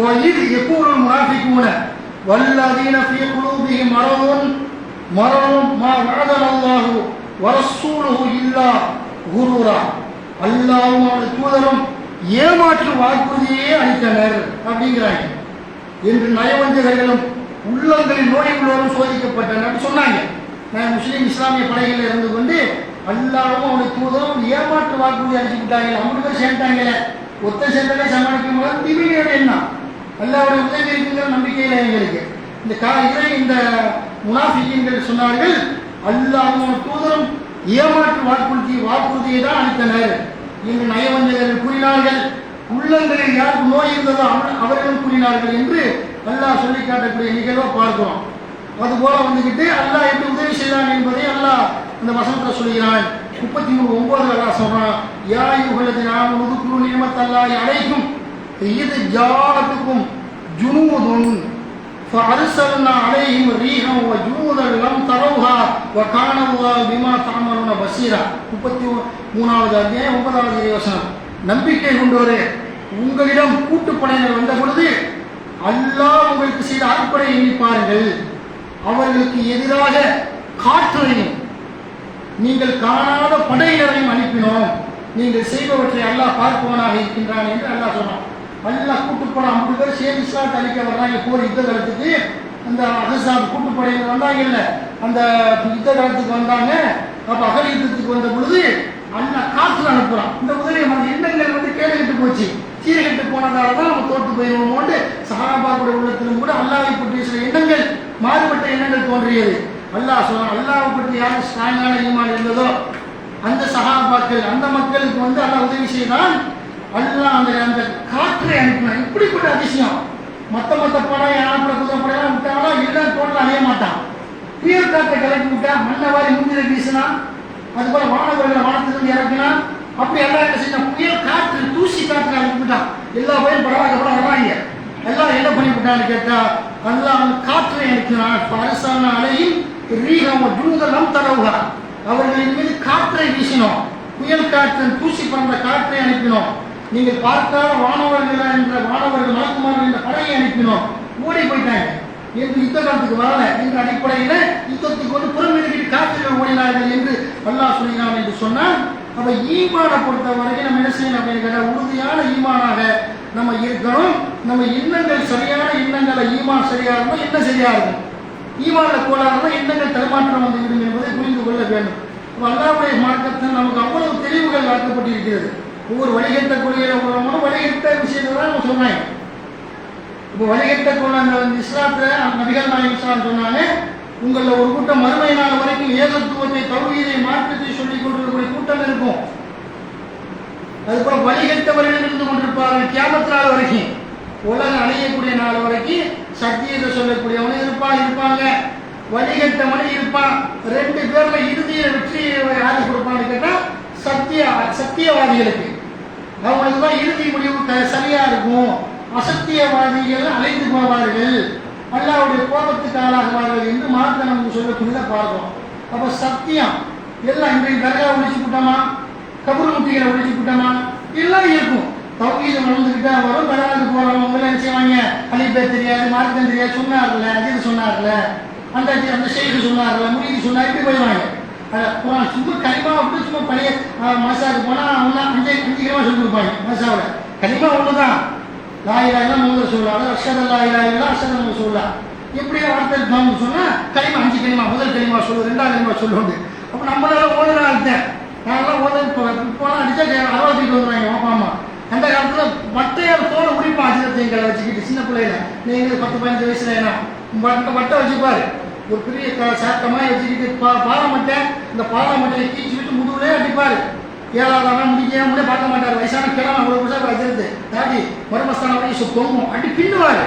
وَإِذْ يَقُولُ الْمُنَافِقُونَ وَالَّذِينَ فِي قُلُوبِهِمْ مَرَضٌ مَا وَعَدَنَا اللَّهُ وَرَسُولُهُ إِلَّا غُرُورًا. அல்லாஹ்வும் அவருடைய தூதரும் ஏமாற்று வாக்குறுதியே அளித்தனர் அப்படிங்கிறாங்க. என்று நயவஞ்சகர்களும் உள்ளங்களின் நோய் உள்ளவரும் சோதிக்கப்பட்டனர் சொன்னாங்க. முஸ்லீம் இஸ்லாமிய படைகளில் இருந்து கொண்டு அல்லாஹ்வும் அவருடைய தூதரும் ஏமாற்று வாக்குறுதி அளிச்சு விட்டாங்க. 50 பேர் சேர்ந்தாங்களே, ஒத்த சேர்ந்ததை சமாளிக்க முடியாது. திடீர்னு என்ன அல்லாஹ்வுடைய உதவி இருக்குங்கிற நம்பிக்கையில் எங்களுக்கு இந்த முனாஃபிகீன்கள் சொன்னார்கள், அல்லாஹ்வும் தூதரும் ஏமாற்று வாக்குறுதியை தான் அளித்தனர் என்று நயவஞ்சகர்கள் கூறினார்கள். உள்ளங்களில் யாருக்கு நோய் இருந்ததோ அவர்களும் கூறினார்கள் என்று அல்லாஹ் சொல்லி காட்டக்கூடிய நிகழ்வை பார்க்கிறோம். அதுபோல வந்துக்கிட்டு அல்லாஹ் எப்படி உதவி செய்தான் என்பதை அல்லாஹ் அந்த வசனத்தை சொல்கிறான். 33:9 அல்லாஹ் சொல்றான், யா அய்யுஹல்லதீன ஆமனூ உத்குரு நிஅமத்தல்லாஹி அலைக்கும் இத் ஜாஅத்துக்கும் ஜுனூதுன் ஃபஅர்ஸல்னா அலைஹிம் ரீஹன் வ ஜுனூதன் லம் தரவுஹா வ கான அல்லாஹு பிமா தஅமலூன பஸீரா. 33வது அத்தியாயம் 9வது வசனம். நம்பிக்கை கொண்டோரே, உங்களிடம் கூட்டுப்படையினர் வந்த பொழுது அல்லாஹ் உங்களுக்கு செய்த அற்புதத்தை எண்ணி பாருங்கள். அவர்களுக்கு எதிராக காற்றையும் நீங்கள் காணாத படையினரையும் அனுப்பினோம். நீங்கள் செய்பவற்றை அல்லாஹ் பார்ப்பவனாக இருக்கின்றான் என்று அல்லாஹ் சொன்னான். அல்லாஹ் கூட்டுப்படை 50 பேர் சேர்ந்து இஸ்லாத்தை அழிக்க வர்றாங்க. போர் யுத்த காலத்துக்கு அந்த அஹ்ஸாப் கூட்டுப்படையினர் வந்தாங்க இல்லை, அந்த யுத்த காலத்துக்கு வந்தாங்க. அப்போ அகல் யுத்தத்துக்கு வந்த பொழுது அல்லாஹ் காற்று அனுப்புறான். இந்த உதவி நம்ம எண்ணங்கள் வந்து கேடுகட்டு போச்சு, சீரகட்டு போனதால தான் நம்ம தோற்று போயிடுவோமோண்டு சஹாபாக்களுடைய உள்ளத்திலும் கூட அல்லாஹ்வை பற்றிய சில எண்ணங்கள், மாறுபட்ட எண்ணங்கள் தோன்றியது. அல்லாஹ் சொல்றான், அல்லாஹ்வை பற்றி யாரும் ஸ்ட்ராங்கான ஈமான் இருந்ததோ அந்த சஹாபாக்கள், அந்த மக்களுக்கு வந்து அல்லாஹ் உதவி செய்தான். அல்லாஹ் அந்த காற்றை அனுப்பினான். இப்படிப்பட்ட அதிசயம். மற்ற படம் யானை குதிரை படம் விட்டாங்களா எல்லாம் தோட்டத்தில் அணைய மாட்டான். புயல் காற்றை கிளப்பி விட்டா மண்ணை வாரி முந்திர வீசினா, அது போல வானவர்களை வானத்திலிருந்து இறக்கினா, அப்படி எல்லாம் என்ன செய்யணும், புயல் காற்று தூசி காற்று அனுப்பிவிட்டான். எல்லா பயிரும் பரவாயில்ல வராங்க. எல்லாம் என்ன பண்ணிவிட்டான்னு கேட்டா அல்லாஹ் காற்றை அனுப்பினான். பரசான அலையும் ரீகம் ஜூதலம் தரவுகா, அவர்களின் மீது காற்றை வீசினோம். புயல் காற்று தூசி பறந்த காற்றை அனுப்பினோம். நீங்கள் பார்க்காத வானவர்கள் என்ற வானவர்கள் மலக்குமார்கள் என்ற படையை அனுப்பினோம். ஓடி போயிட்டாங்க என்று யுத்த காலத்துக்கு வரல என்ற அடிப்படையில் யுத்தத்துக்கு வந்து புறமிட்டு காற்றில் ஓடினார்கள் என்று அல்லாஹ் சொல்கிறான் என்று சொன்னால், அப்ப ஈமானை பொறுத்த வரைக்கும் நம்ம என்ன செய்யணும் அப்படின்னு கேட்டால், உறுதியான ஈமானாக நம்ம இருக்கணும். நம்ம எண்ணங்கள் சரியான எண்ணங்களை, ஈமான் சரியா இருந்தால் என்ன சரியா இருக்கும், ஈமானில் கோளாறுனா எண்ணங்கள் தடுமாற்றம் வந்து விடும் என்பதை புரிந்து கொள்ள வேண்டும். அல்லாஹ்வுடைய மார்க்கத்தில் நமக்கு அவ்வளவு தெளிவுகள் வழங்கப்பட்டிருக்கிறது. ஒவ்வொரு வழிகட்டக்கூடிய வழிகட்ட விஷயத்தை தான் நம்ம சொன்னாங்க. இப்போ வழிகட்டக்குள்ள அந்த இஸ்லாத்தில் நபிகள் நாயகம் இஸ்லாம் சொன்னாங்க, உங்களில் ஒரு கூட்டம் மறுமை நாள் வரைக்கும் ஏகத்துவத்தை, தௌஹீதை, மார்க்கத்தை சொல்லிக் கொண்டிருக்கக்கூடிய கூட்டம் இருக்கும். அதுபோல வழிகட்டவர்கள் இருந்து கொண்டிருப்பார்கள் கியாமத் நாள் வரைக்கும். உலகம் அழியக்கூடிய நாள் வரைக்கும் சத்தியத்தை சொல்லக்கூடியவனு இருப்பாங்க, வழிகட்டவனு இருப்பான். 2 பேர்ல இறுதியில் வெற்றியை யாரு கொடுப்பான்னு கேட்டால் சத்தியவாதிகளுக்கு. அவங்களுக்கு தான் இறுதி முடிவு சரியா இருக்கும். அசத்தியவாதிகள் அழைத்து போவார்கள், அல்லாஹ்வுடைய கோபத்துக்கு ஆளாகுவார்கள் என்று மார்க்க நமக்கு சொல்லக்கூடிய பார்க்கிறோம். அப்போ சத்தியம் எல்லாம் இன்றைக்கு தர்கா ஒழிச்சு விட்டோமா, கபூர் முட்டிகளை ஒழிச்சு விட்டோமா, எல்லாம் இருக்கும். தௌஹீது வளர்ந்துக்கிட்டே வரும். பெறாதுக்கு போகிறவங்க என்ன செய்வாங்க, அலிபே தெரியாது, மார்க்கம் தெரியாது, சொன்னார்ல அஜித் சொன்னார்ல, அந்த ஷேக்கு சொன்னார்ல, முரீது சொன்னார், இப்படி போயிடுவாங்க. குரான் சும்மா கலிமா அப்படி சும்மா பழைய மசாவுக்கு போனால் அவங்க 5 கிலமா சொல்லி கொடுப்பாங்க. மசாவில் கலிமா ஒன்று தான், லா இலாஹ இல்லல்லாஹ் முஹம்மது ரசூலுல்லாஹ், அஷ்ஹது அல்லா இலாஹ இல்லல்லாஹ் அஷ்ஹது அன்ன ரசூலுல்லாஹ். எப்படி வார்த்தை இருக்காங்கன்னு சொன்னால் கலிமா 5 கலிமா, முதல் கலிமா சொல்லு, 2ஆவது கலிமா சொல்லுண்டு. அப்போ நம்மளால ஓதுனா அழுத்தேன், நான்லாம் ஓதல் போனால் அடித்தா 60 வந்துடுவாங்க அப்பா அம்மா. அந்த காலத்தில் வட்டையால் தோலை உடிப்பான் அஜிதத்தைங்களை வச்சுக்கிட்டு சின்ன பிள்ளையில. நீங்கள் 10-15 வயசுல என்ன வட்டை வச்சுப்பாரு, ஒரு பெரிய சாக்கமாக வச்சுக்கிட்டு பாலாமட்டை, இந்த பாலாமட்டையை கீழ்ச்சி விட்டு முதுகுலே அடிப்பார். 7ஆவது முடிக்க பார்க்க மாட்டார். வயசான கிழமை அவ்வளோ புதுசாக வச்சிருந்து தாடி மருமஸ்தான வரைக்கும் பொங்கும் அடி பின்னுவார்.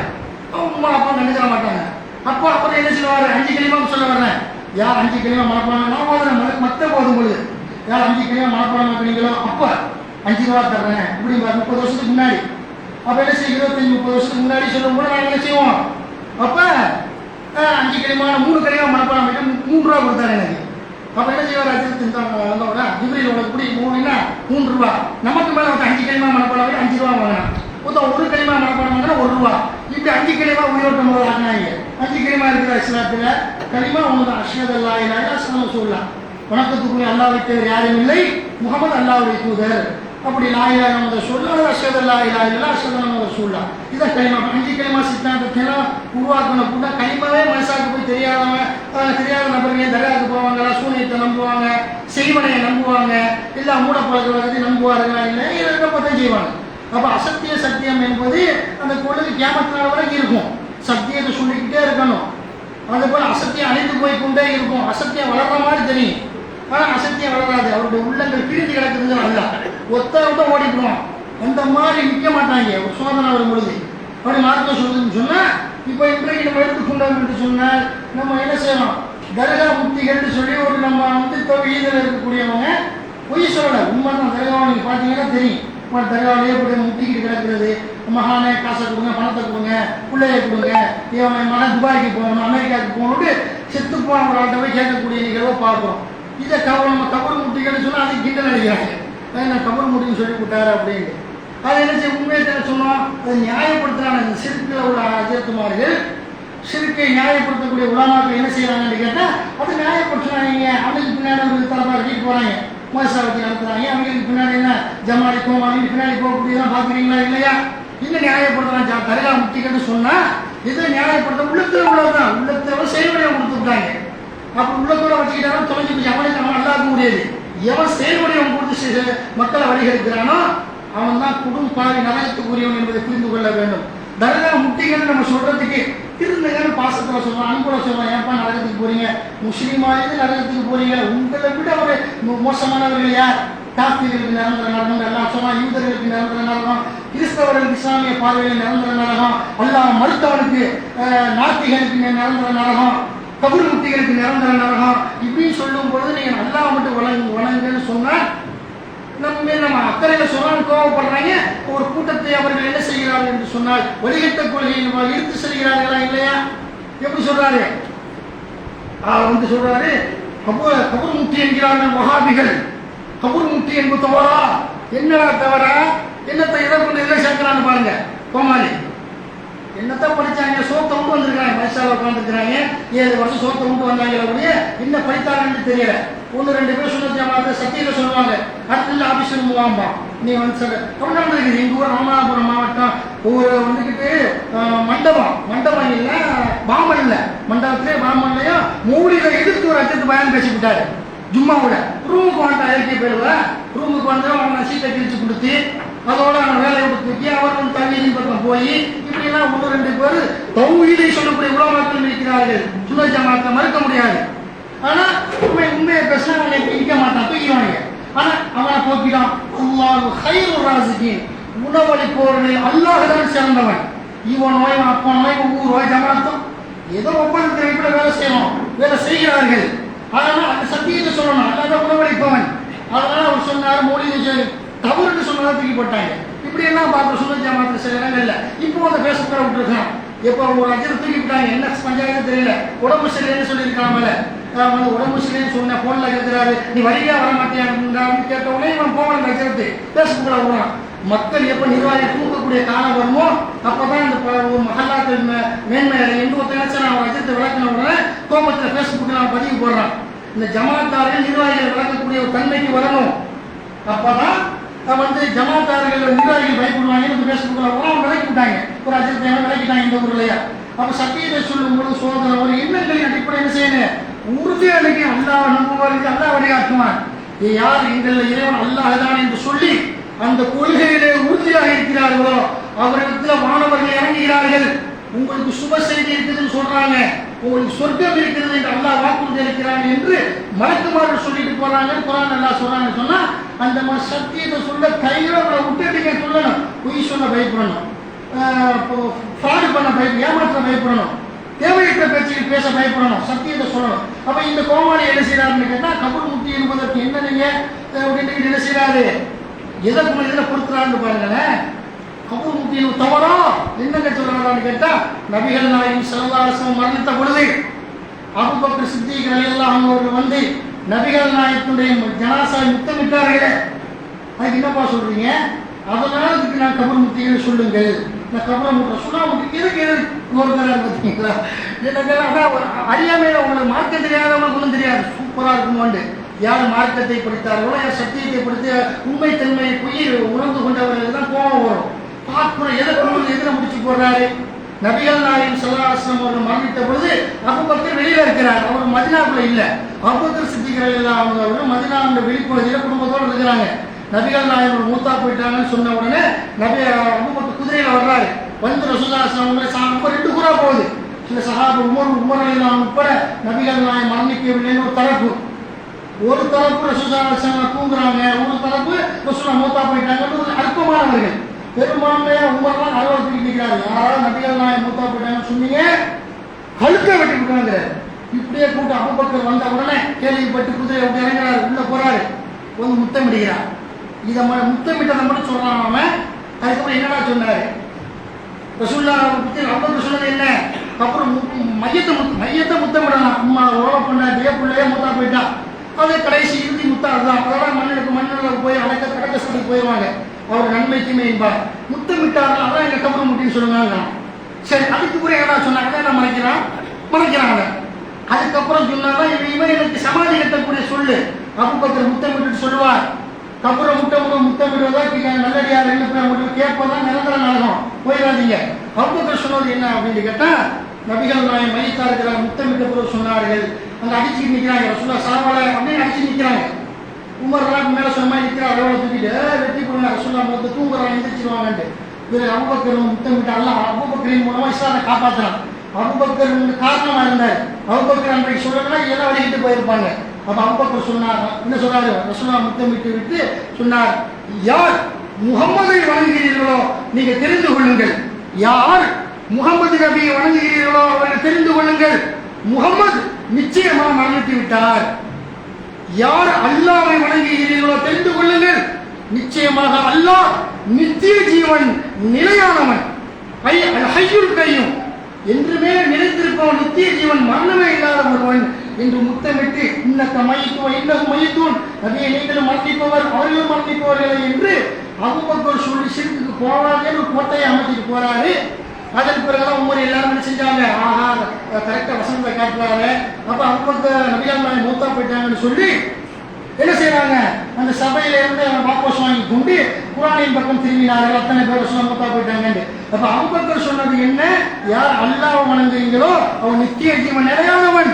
அம்மா அப்பா நினைச்சிட மாட்டாங்க. அப்புறம் என்ன சொல்லுவார், 5 கலிமா சொல்ல வர்றேன், யார் 5 கலிமா மனப்பாடம் நான் போதுறேன் மற்ற போதும் பொழுது, யார் 5 கலிமா மனப்பாடம் ஆக்குறீங்களோ அப்போ 5 ரூபா தர்றேன் இப்படி 30 வருஷத்துக்கு முன்னாடி. அப்போ என்ன செய்ய 25-30 வருஷத்துக்கு முன்னாடி சொல்லும் போது நாங்கள் என்ன செய்வோம், அப்போ 5 கலிமா 3 கலிமா மனப்பாடம் ஆகிட்டு 3 ரூபா கொடுத்தாரு எனக்கு. அப்போ என்ன செய்வார், அஜித் ஜிப்ரீல் உனக்கு இப்படி 3ன்னா 3 ரூபா. நமக்கு மேலே 5 கலிமா மனப்பாடம் ஆகி 5 ரூபா வாங்கினான். மொத்தம் 1 கலிமா மனப்பாடம் வாங்கினா 1 ரூபா. இப்படி 5 கலிமா உயிரோட்டம் போது ஆகினாங்க. 5 கலிமா இருக்கிற இஸ்லாத்தில் கலிமா ஒன்று தான், அஷ்ஹது அல்லா இலாஹ இல்லல்லாஹ் அஷ்ஹது அன்ன ரசூலுல்லாஹ், வணக்கத்துக்குரிய அல்லாஹ்வை தவிர யாரும் இல்லை, முஹம்மது அல்லாஹ்வுடைய தூதர். அப்படி லா இலாஹ இல்லல்லாஹ் சொல்லுவாங்க, அஷ்ஹது அல்லா இலாஹ இல்லல்லாஹ் அஷ்ஹது அன்ன ரசூலுல்லாஹ். இதான் கலிமா. 5 கலிமா சித்தாந்தத்தெல்லாம் உருவாக்கணும் கூட. கலிமாவே மனசாக்கு போய் தெரியாத நபர்கள் தர்காவுக்கு போவாங்க, சூனியத்தை நம்புவாங்க, செய்வனையை நம்புவாங்க, எல்லா மூடப்பழக்கத்தை நம்புவார்கள், இல்லை இதெல்லாம் தான் செய்வாங்க. அப்போ அசத்திய சத்தியம் என்பது அந்த கொள்கை கியாமத் நாள் வரைக்கும் இருக்கும். சத்தியத்தை சொல்லிக்கிட்டே இருக்கணும். அதுபோல் அசத்தியம் அழிந்து போய் கொண்டே இருக்கும். அசத்தியம் வளர்ற மாதிரி தெரியும், ஆனால் அசத்தியம் வளராது. அவருடைய உள்ளங்கள் பிரிந்து கிடக்குதுன்னு அல்ல, ஒத்த ஓடிடுவான். அந்த மாதிரி நிற்க மாட்டாங்க. ஒரு சோதனை வரும் பொழுது அப்படி மார்க்கம் சொல்லுதுன்னு சொன்னால், இப்போ இன்றைக்கு நம்ம எடுத்துக்கொண்டோம் என்று சொன்னால் நம்ம என்ன செய்யணும், தர்கா முக்திகள்னு சொல்லி ஒரு நம்ம தௌஹீதில் இருக்கக்கூடியவங்க பொய் சொல்லலை, உண்மை தான். தர்காவை நீங்கள் பார்த்தீங்கன்னா தெரியும், தர்காவிலேயே போய் முட்டிக்கிட்டு கிடக்கிறது, மகானே காசை கொடுங்க, பணத்தை கொடுங்க, பிள்ளையை கொடுங்க, இவன் மகன் துபாய்க்கு போகணும், அமெரிக்காவுக்கு போகணும்னு செத்து போன ஒரு ஆள்கிட்ட போய் கேட்கக்கூடிய நிகழ்வை பார்க்குறோம். இதை நம்ம கபர் முட்டிகள்னு சொன்னால் அதுக்கு கிண்டல் அடிக்கிறாங்க, நான் கபர் முட்டின்னு சொல்லி விட்டாரு அப்படின்னு. அது என்ன செய்ய உண்மையை சொன்னோம், அதை நியாயப்படுத்துகிறாங்க. இந்த சிறுக்கில் உள்ள அஜித்துமார்கள் சிறுக்கை நியாயப்படுத்தக்கூடிய உலமாக்கள் என்ன செய்யறாங்கன்னு கேட்டால் அது நியாயப்படுத்துறாங்க. அவனுக்கு பின்னாடி ஒரு தலைமை கட்டிட்டு போகிறாங்க, மோசாவத்தி நடத்துறாங்க. அவங்களுக்கு பின்னாடி என்ன ஜமாலிக்கும் அவங்க பின்னாடி போகக்கூடியதான் பார்க்குறீங்களா இல்லையா? இன்னும் நியாயப்படுத்துறாங்க. தர்கா முக்திகள்னு சொன்னால் இதை நியாயப்படுத்த உள்ளத்தில் உள்ளதுதான், உள்ளத்தில் செயல்முறையை கொடுத்துருக்காங்க. அப்போ உள்ளத்தோட வச்சுக்கிட்டாலும் தொலைஞ்சு போச்சு. அவனுக்கு அவன் எல்லாருக்கும் முடியாது. எவன் செயல்முறையை கொடுத்து மக்களை வழிகெடுக்கிறானோ அவன் தான் குடும் பாரி நரகத்துக்குரியவன் என்பதை புரிந்து கொள்ள வேண்டும். தர்கா முக்திகள் நம்ம சொல்றதுக்கு திருந்தகன்னு பாசத்தில் சொல்லுவோம், அன்புல சொல்லுவோம். ஏன்ப்பா நரகத்துக்கு போறீங்க, முஸ்லீமாயிருந்து நரகத்துக்கு போறீங்க, உங்களை விட ஒரு மோசமானவர்கள் யார்? காஃபிர்களுக்கு நிரந்தர நரகம் எல்லாம் சொன்னால், யூதர்களுக்கு நிரந்தர நரகம், கிறிஸ்தவர்களுக்கு இஸ்லாமிய பார்வையில் நிரந்தர நரகம், அல்லாஹ் மறுத்தவனுக்கு நாத்திகளுக்கு நிரந்தர நரகம், கபர் முக்திகளுக்கு நிரந்தர நரகம் இப்படின்னு சொல்லும் பொழுது நீங்கள் அல்லாஹ் மட்டும் வணங்குன்னு சொன்னால் நம்ம அக்கறையில் சொன்னால் கோவப்படுறாங்க. ஒரு கூட்டத்தை அவர்கள் என்ன செய்கிறார்கள் என்று சொன்னால் வழிகட்ட கொள்கையை இழுத்து செல்கிறார்களா இல்லையா? எப்படி சொல்றாரு, அவர் சொல்றாரு கபூர் முக்தி என்கிறார்கள் வஹாபிகள். கபூர் முக்தி என்பது தவறா? என்னடா தவறா? என்னத்தை எதை கொண்டு எதை சேர்க்கிறான்னு பாருங்க. கோமாளி என்னத்தான் படித்தாங்க, சோத்தை விட்டு வந்திருக்காங்க, மனுஷாவை உட்காந்துருக்கிறாங்க, 7 வருஷம் சோத்தை விட்டு வந்தாங்க. அப்படியே என்ன படித்தாங்கன்னு தெரியல. 1-2 பேர் சொன்ன சத்தியில சொல்லுவாங்க, அடுத்த ஆஃபீஸ் போவாம்பா நீ வந்து சொல்ல அப்படின்னா இருக்குது. எங்கள் ஊர் ராமநாதபுரம் மாவட்டம் ஒரு வந்துக்கிட்டு மண்டபம் இல்லை, பாம்பன் இல்லை, மண்டபத்திலே பாம்பன்லையும் மூடியில் எதிர்த்து ஒரு அஜத்து பயன் பேசிவிட்டாரு. ஜும்மாவோட ரூமுக்கு வந்துட்டா இயற்கை பேருவ ரூமுக்கு வந்து அவனை சீட்டை கிழிச்சு கொடுத்து அதோட அவன் வேலையை விட்டு தூக்கி அவர் தண்ணீரின் பக்கம் போய் இப்படிலாம் 1-2 பேர் தௌஹீதை சொல்லக்கூடிய உலமாக்கள் இருக்கிறார்கள். சுன்னத் ஜமாத்தை மறுக்க முடியாது. ஆனால் உண்மையை பேசினா அவனை பிடிக்க மாட்டான், தூக்கிடுவாங்க. ஆனால் அவனை போக்கிட்டான். அல்லாஹ் ஹைருர் ராஸிகீன், உணவளிப்பவர்களில் அல்லாஹ் தான் சிறந்தவன். இவன் நோய் அப்பா நோய் ஊர் நோய் ஜமாத்தம் ஏதோ ஒப்பந்தத்தில் கூட வேலை செய்கிறார்கள். அதனால் அந்த சத்தியத்தை சொல்லணும், அல்லாத உணவளிப்பவன். அதனால அவர் சொன்னார் மொழி தவறுன்னு சொன்னதை தூக்கி போட்டாங்க. இப்படி எல்லாம் பார்த்து சுன்னத் ஜமாத்தில் சில இடங்கள்ல இப்போ அந்த பேசக்கூட விட்டுருக்கான். எப்போ ஒரு அஜர் தூக்கி விட்டாங்க, என்ன பஞ்சாயத்து தெரியல. உடம்பு சரியில்லைன்னு சொல்லியிருக்காமல, வந்து உடம்பு சரியில்லைன்னு சொன்ன போன்ல கேட்கிறாரு, நீ வரியா வர மாட்டேன் கேட்ட உடனே இவன் போவான் அஜரத்து பேசக்கூட விடுறான். மக்கள் எப்போ நிர்வாகி தூக்கக்கூடிய காலம் வருமோ அப்பதான் இந்த ஒரு மகல்லாக்கள் மேன்மை என்று ஒருத்தர் நினைச்சா நான் வச்சத்தை விளக்கின உடனே கோபத்தில் ஃபேஸ்புக்கில் நான் பதிவு போடுறான். இந்த ஜமாத்தார்கள் நிர்வாகிகள் விளக்கக்கூடிய ஒரு தன்மைக்கு வரணும். அப்பதான் ஜமாத்தார்கள் நிர்வாகிகள் பயப்படுவாங்க. ஃபேஸ்புக்கில் அவங்க விளக்கி விட்டாங்க, ஒரு அஜத்தை விளக்கிட்டாங்க இந்த ஊர்லையா. அப்ப சத்தியத்தை சொல்லும் பொழுது சோதனை ஒரு எண்ணங்களின் அடிப்படை என்ன செய்யணும், உறுதியாக அல்லாஹ் நம்புவார்கள், அல்லாஹ் வழிகாட்டுவான். யார் எங்கள் இறைவன் அல்லாஹ் தான் என்று சொல்லி அந்த கொள்கையிலே உறுதியாக இருக்கிறார்களோ அவர்களிடத்தில் மாணவர்கள் இறங்குகிறார்கள். உங்களுக்கு சுப செய்தி இருக்குதுன்னு சொல்றாங்க, உங்களுக்கு சொர்க்கம் இருக்கிறது என்று அல்லாஹ் வாக்குறுதி அளிக்கிறாங்க என்று மலக்குமார்கள் சொல்லிட்டு போறாங்க. குர்ஆன் அல்லாஹ் சொல்றாங்கன்னு சொன்னா அந்த மாதிரி சத்தியத்தை சொல்ல கையில விட்டுட்டீங்க சொல்லணும். பொய் சொல்ல பயப்படணும், ஃப்ராடு பண்ண ஏமாற்ற பயப்படணும், தேவையற்ற பேச்சுகள் பேச பயப்படணும், சத்தியத்தை சொல்லணும். அப்ப இந்த கோமாளி என்ன செய்யறாருன்னு கேட்டா கபூர் முக்தி என்பதற்கு என்ன நீங்க அப்படின்னு என்ன செய்யறாரு, எதற்கு இதில் பொறுத்துறாருன்னு பாருங்களேன். கபூர் முக்தியின் தவறா என்னங்க சொல்றான்னு கேட்டா நபிகள் நாயகம் ஸல்லல்லாஹு அலைஹி வஸல்லம் மரணித்த பொழுது அபூபக்கர் சித்திக் ரலியல்லாஹு அன்ஹு அவர்கள் நபிகள் நாயகத்துடைய ஜனாசாவை முத்தமிட்டார்களே, அதுக்கு என்னப்பா சொல்றீங்க, அதனால இதுக்கு நான் கபூர் முக்திகளை சொல்லுங்கள், நான் கபரை முட்டை சொன்னா உங்களுக்கு எதுக்கு கோருங்கிறாரு பார்த்தீங்களா. அறியாமையில உங்களுக்கு மார்க்கம் தெரியாதவங்களுக்கு ஒன்றும் தெரியாது, சூப்பரா இருக்குமோண்டு. யார் மார்க்கத்தை படித்தார்களோ, யார் சத்தியத்தை படித்து உண்மை தன்மையை பொய் உணர்ந்து கொண்டவர்கள் தான் கோபம் வரும். பார்க்கணும் எதை கொண்டு எதிர முடிச்சு போடுறாரு. நபிகள் நாயகம் ஸல்லல்லாஹு அலைஹி வஸல்லம் அவர்கள் மரணித்த பொழுது அபூபக்கர் வெளியில இருக்கிறார், அவர் மதீனாக்குள்ள இல்ல. அபூபக்கர் சித்திக் ரலியல்லாஹு அன்ஹு அவர்கள் மதீனாவுடைய வெளிப்பகுதியில குடும்பத்தோடு இருக்கிறாங்க. நபிகள் நாயகம் மூத்தா போயிட்டாங்கன்னு சொன்ன உடனே அபூபக்கர் குதிரையில வர்றாரு. வந்து ரசூலுல்லாஹி ஸல்லல்லாஹு அலைஹி வஸல்லம் 2 கூறா போகுது. சில சஹாபா உமர் ரலியல்லாஹு உட்பட நபிகள் நாயகம் மரணிக்கவில்லைன்னு ஒரு தரப்பு ரசூலுல்லாஹி ஸல்லல்லாஹு அலைஹி வஸல்லம் தூங்குறாங்க, ஒரு தரப்பு ரசூலுல்லாஹ் மூத்தா போயிட்டாங்க. அற்பமானவர்கள் பெரும்பான்மையா உமர்லாம் அலுவலகத்துக்கு நிற்கிறாரு. யாராவது நபிகள் நாயகம் மூத்தா போயிட்டாங்கன்னு சொன்னீங்க கழுத்தை வெட்டி விட்டாங்க. இப்படியே கூட்டு அபூபக்கர் வந்த உடனே கேள்விப்பட்டு குதிரை விட்டு இறங்குறாரு, உள்ள போறாரு, வந்து முத்தமிடுகிறார். இதை முத்தமிட்டதை மட்டும் சொல்றான் அவன். அதுக்கப்புறம் என்னடா சொன்னாரு ரசூலுல்லாஹ் பத்தி அபூபக்கர் சொன்னது என்ன, அப்புறம் மையத்தை முத்தமிடலாம். அம்மா ஓலை பண்ண பிள்ளையே மூத்தா போயிட்டா, அது கடைசி இறுதி முத்தா அதுதான். அதெல்லாம் மண்ணில் போய் அடக்க சொல்லி போயிடுவாங்க, அவர் நன்மைக்குமே என்பார். முத்தமிட்டார்கள், அதான் எங்க கபர் முட்டின்னு சொல்லுவாங்க. சரி, அதுக்கு கூட என்ன சொன்னாங்க, நான் மறைக்கிறாங்க. அதுக்கப்புறம் சொன்னாதான் இவன் எனக்கு சமாதி கட்டக்கூடிய சொல்லு. அபூபக்கர் முத்தமிட்டு சொல்லுவார், கபரை முத்தமிடுவதா நல்லடியார் என்ன கேட்பதான் நிரந்தர நடக்கும், போயிடாதீங்க. அபூபக்கர் சொன்னது என்ன அப்படின்னு கேட்டா நபிகள் நாயகம் மையத்தா இருக்கிறார், முத்தமிட்ட பிறகு சொன்னார்கள். அங்க அடிச்சுட்டு நிற்கிறாங்க, ரசூலுல்லாஹ் சாவலை அப்படின்னு அடிச்சு நிற்கிறாங்க. உமர்லாம் மேல சொன்ன மாதிரி நிற்கிறார், அவ்வளோ தூக்கிட்டு வெட்டி போடுங்க, ரசூலுல்லாஹ் மொத்த தூங்குறாங்க, எந்திரிச்சிருவாங்கன்ட்டு. இதில் அபூபக்கர் முத்தமிட்ட அல்லாஹ் அபூபக்கரின் மூலமா இஸ்லாமை காப்பாற்றலாம். அபூபக்கர் காரணமா இருந்தார். அபூபக்கர் அன்றைக்கு சொல்லணும்னா எல்லாம் வழிகிட்டு போயிருப்பாங்க. அப்ப அபூபக்கர் சொன்னார், என்ன சொன்னாரு, ரசூலுல்லாஹ் முத்தமிட்டு விட்டு சொன்னார், யார் முகம்மதை வணங்குகிறீர்களோ நீங்க தெரிந்து கொள்ளுங்கள், யார் முகமது நபியை வணங்குகிறீர்களோ அவர்கள் தெரிந்து கொள்ளுங்கள், முகமது நிச்சயமாக மரணித்து விட்டார். யார் அல்லாஹ்வை வணங்குகிறீர்களோ தெரிந்து கொள்ளுங்கள், நிச்சயமாக அல்லாஹ் நித்திய ஜீவன் நிலையானவன், ஹய்யுல் கய்யூம் என்றுமே நிலைத்திருப்பவன், நித்திய ஜீவன் மரணமே இல்லாத ஒருவன் என்று முத்தமிட்டு இன்னக்க மையத்துவ இன்னகும் மையத்தூன், நபியை நீங்களும் மரணிப்பவர் அவர்களும் மரணிப்பவர்கள் என்று அபூபக்கர் சொல்லி சிறுக்கு போவாதேன்னு கோட்டையை அமைச்சிட்டு போறாரு. அதன் பிறகுதான் உமர் எல்லாரும் என்ன செஞ்சாங்க, ஆஹா கரெக்டா வசனத்தை காட்டுறாரு. அப்ப அபூபக்கர் நபிகள் நாயகம் மூத்தா போயிட்டாங்கன்னு சொல்லி என்ன செய்யறாங்க, அந்த சபையில இருந்து வாபஸ் வாங்கி கொண்டு குர்ஆனின் பக்கம் திரும்பினார்கள். அத்தனை பேர் சொன்ன மூத்தா போயிட்டாங்க. அப்ப அபூபக்கர் சொன்னது என்ன, யார் அல்லாஹ்வை வணங்குறீங்களோ அவன் நித்திய ஜீவன் நிலையானவன்,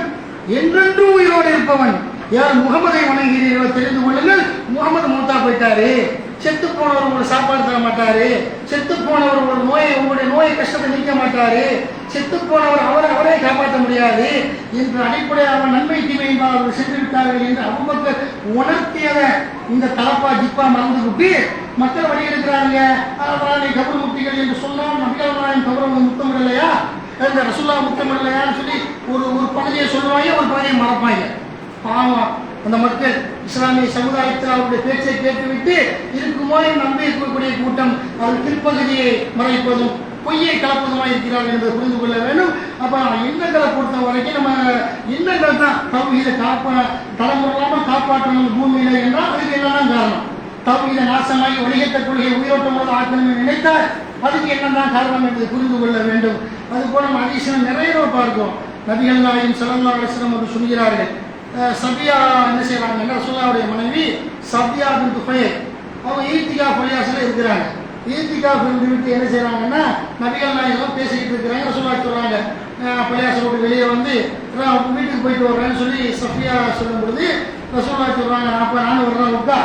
என்றென்றும் உயிரோடு இருப்பவன். யார் முகமதை வணங்குகிறீர்களோ தெரிந்து கொள்ளுங்கள், முகமது மூத்தா போயிட்டாரு. செத்து போனவர் உங்களுக்கு சாப்பாடு தர மாட்டாரு, செத்து போனவர் உங்களுடைய நோயை கஷ்டத்தை நீக்க மாட்டாரு, செத்து போனவர் அவரே காப்பாற்ற முடியாது என்ற அடிப்படையாக நன்மை தீமை அவர்கள் சென்று விட்டார்கள் என்று அபூபக்கர் உணர்த்தியதை இந்த தலப்பா ஜிப்பா மறந்துவிட்டு மக்கள் வழி எடுக்கிறாங்க. அதனால நீ கபர் முக்திகள் என்று சொன்னால் நபிகள் நாயகம் கபர் முத்தமிடலையா, இந்த ரசூலுல்லாஹ் முத்தமிடலையான்னு சொல்லி ஒரு பகுதியை சொல்லுவாங்க, ஒரு பகுதியை மறப்பாங்க. பாவம் அந்த மக்கள் இஸ்லாமிய சமுதாயத்தில் அவருடைய பேச்சை கேட்டுவிட்டு இருக்குமோ நம்பி இருக்கக்கூடிய கூட்டம் அவர் பிற்பகுதியை மறைப்பதும் பொய்யை கலப்பதுமாக இருக்கிறார்கள் என்பதை புரிந்து கொள்ள வேண்டும். அப்ப எண்ணங்களை பொறுத்த வரைக்கும் நம்ம எண்ணங்கள் தான் தௌஹீதை தலைமுறையில்லாமல் காப்பாற்றணும் பூமியில என்றால் அதுக்கு என்னதான் காரணம், தௌஹீத நாசமாகி வழிகட்ட கொள்கை உயிரோட்டம் போது ஆக்கணும் நினைத்தால் அதுக்கு என்னதான் காரணம் என்பதை புரிந்து கொள்ள வேண்டும். அதுபோல நம்ம ஹதீஸில் நிறைய பார்க்கிறோம். நபிகள் நாயகம் ஸல்லல்லாஹு அலைஹி வஸல்லம் அவர்கள் சொல்கிறார்கள், சபியா என்ன செய்யறாங்க, ரசூலுல்லாஹ்வுடைய மனைவி சபியா பின்த் துஃபைல் அவங்க ஈத்திகாஃப் பள்ளியாசல இருக்கிறாங்க. ஈத்திகாஃப் விட்டு என்ன செய்யறாங்கன்னா நபிகள் நாயகம் பேசிக்கிட்டு இருக்கிறாங்க. ரசூலுல்லாஹ் சொல்றாங்க, பள்ளியாசல் விட்டு வெளியே வந்து வீட்டுக்கு போயிட்டு வர்றேன்னு சொல்லி சபியா சொல்லும் பொழுது ரசூலுல்லாஹ் சொல்றாங்க, அப்போ நானும் வர்றேன் உட்கா,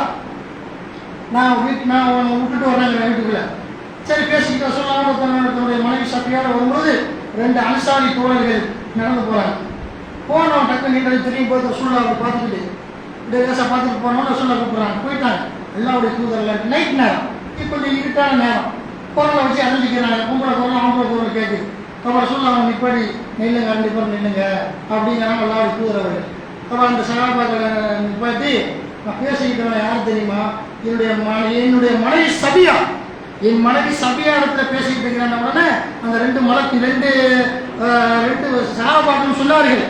நான் விட்டுட்டு வர்றேன் வீட்டுக்குள்ள. சரி பேசிக்கிட்டு ரசூலுல்லாஹ் தன்னுடைய மனைவி சபியாவோட வரும்போது 2 அன்சாரி தோழர்கள் நடந்து போறாங்க. போனோம் டக்கு நீங்கள் திரும்பி போய் ரசூலுல்லாஹ் பார்த்துக்கிட்டு தேச பார்த்துட்டு போனோம். ரசூலுல்லாஹ் கூப்பிட்றாங்க, போயிட்டாங்க. அல்லாஹ்வுடைய தூதர்கள் நைட் நேரம், இப்போ கொஞ்சம் இருட்டான நேரம், குரலை வச்சு அறிஞ்சிக்கிறாங்க. பொம்பளை குரல் ஆம்பளை குரல் கேட்குது. அப்புறம் ரசூலுல்லாஹ் நிப்பாடி நில்லுங்க, கண்டிப்பாக நில்லுங்க அப்படிங்கிறாங்க அல்லாஹ்வுடைய தூதரவர்கள். அப்புறம் அந்த சஹாபாக்களை நிப்பாட்டி, நான் பேசிக்கிட்டவன் யார் தெரியுமா, என்னுடைய மனைவி சபியா, என் மனைவி சபியா இடத்துல பேசிக்கிட்டு இருக்கிறான உடனே அந்த 2 சஹாபாக்கள் சொன்னார்கள்,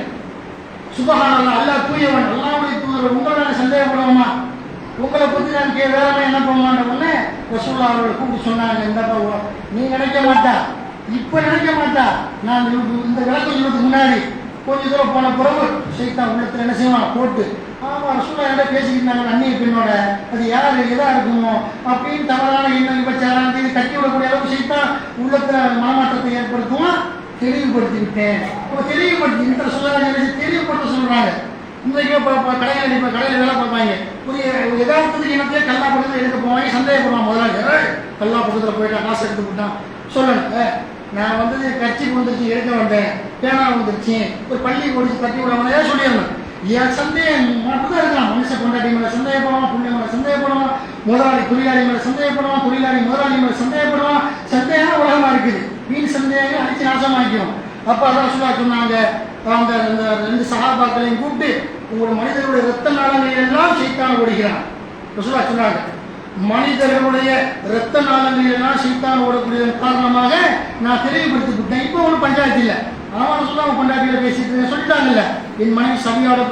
சுபஹானல்லாஹ், அல்லாஹ் தூயவன், அல்லாஹ்வுடைய தூதர், உங்களை நான் சந்தேகப்படுவோமா, உங்களை பற்றி நான் வேற என்ன பண்ணுவான்ற உடனே ரசூலுல்லாஹ் அவர்களை கூப்பிட்டு சொன்னாங்க, இந்த நீ நினைக்க மாட்டா, இப்போ நினைக்க மாட்டா, நான் இந்த விளக்கம் சொல்றதுக்கு முன்னாடி கொஞ்சம் தூரம் போன பிறகு சைத்தான் உள்ளத்தில் என்ன செய்வான் போட்டு, ஆமாம் ரசூலுல்லாஹ் என்ன பேசிக்கிட்டாங்க அந்நிய பெண்ணோட, அது யார் எதாக இருக்குமோ அப்படின்னு தவறான எண்ணம் விபச்சாரம் இது கட்டி விடக்கூடிய அளவுக்கு சைத்தான் உள்ளத்தில் மனமாற்றத்தை ஏற்படுத்துவான். தெளிவுபடுத்தி விட்டேன். இப்போ தெளிவுபடுத்தி இந்த ரசூலுல்லாஹ் தெளிவுபடுத்த சொல்கிறாங்க. இன்றைக்கே கடையில் இப்போ கடையில் வேலை பார்ப்பாங்க, ஒரு யதார்த்தத்துக்கு இனத்தையே கல்லா பக்கத்தில் எடுக்க போவாங்க, சந்தேகப்படுவான். முதலாளி கல்லா பக்கத்தில் போயிட்டான், காசு எடுத்து போட்டான், சொல்லணும் நான் வந்தது கட்சி வந்துருச்சு எடுக்க வந்தேன், பேனா வந்துருச்சு, ஒரு பள்ளி ஓடிச்சு கட்டி விடாமலே சொல்லிடணும். என் சந்தேகம் மட்டும்தான் இருக்கலாம். மனுஷன் கொண்டாடி மேலே சந்தேகப்படுவான், புள்ளி மேலே சந்தேகப்படுவான், முதலாளி தொழிலாளி மேலே சந்தேகப்படுவான், தொழிலாளி முதலாளி மேலே சந்தேகப்படுவான். சந்தேகம் உலகமாக இருக்குது, வீண் சந்தேகம் அடிச்சு நாசமாக்கிடும். அப்போ அதான் ரசூலுல்லாஹ் சொன்னாங்க, அந்த 2 சஹாபாக்களையும் கூப்பிட்டு, உங்களோட மனிதர்களுடைய இரத்த நாளங்களில் எல்லாம் சைத்தான் ஓடுகிறான். ரசூலுல்லாஹ் சொன்னாங்க, மனிதர்களுடைய இரத்த நாளங்களில் எல்லாம் சைத்தான் ஓடக்கூடிய காரணமாக நான் தெளிவுபடுத்தி விட்டேன். இப்போ ஒன்றும் பஞ்சாயத்து இல்லை. அவன் சொல்லாம கொண்டாட்டியில் பேசிட்டு இருந்தேன் சொல்லிட்டாங்கல்ல, என் மனைவி சபியாவோட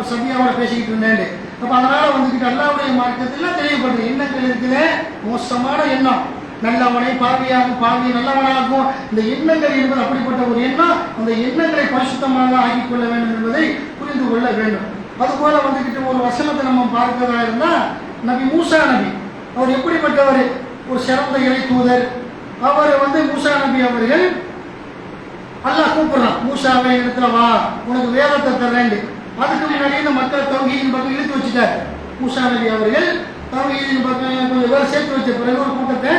பேசிக்கிட்டு இருந்தேன். அப்போ அதனால வந்துக்கிட்டு அல்லாஹ்வுடைய மார்க்கத்தில் தெளிவுபடுது. எண்ணங்கள் இருக்குது, மோசமான எண்ணம், நல்லவனை பாவியாகும், பாவியை நல்லவனாகும். இந்த எண்ணங்கள் என்பது அப்படிப்பட்ட ஒரு எண்ணம். அந்த எண்ணங்களை பரிசுத்தமாக ஆக்கிக் கொள்ள வேண்டும் என்பதை புரிந்து கொள்ள வேண்டும். அதுபோல வந்துக்கிட்டு ஒரு வசனத்தை நம்ம பார்க்கிறதா இருந்தால், நபி மூசா நபி அவர் எப்படிப்பட்டவர், ஒரு சிறந்த இறை தூதர். அவர் மூசா நபி அவர்கள் அல்லாஹ் கூப்பிடுறான், மூசாவை இடத்துல வா, உனக்கு வேதத்தை தர்றேன். அதுக்கு முன்னாடி இந்த மக்கள் தௌஹீதின் பக்கம் இழுத்து வச்சுட்டார். மூசா நபி அவர்கள் தௌஹீதின் பக்கம் கொஞ்சம் பேர் சேர்த்து வச்ச பிறகு ஒரு கூட்டத்தை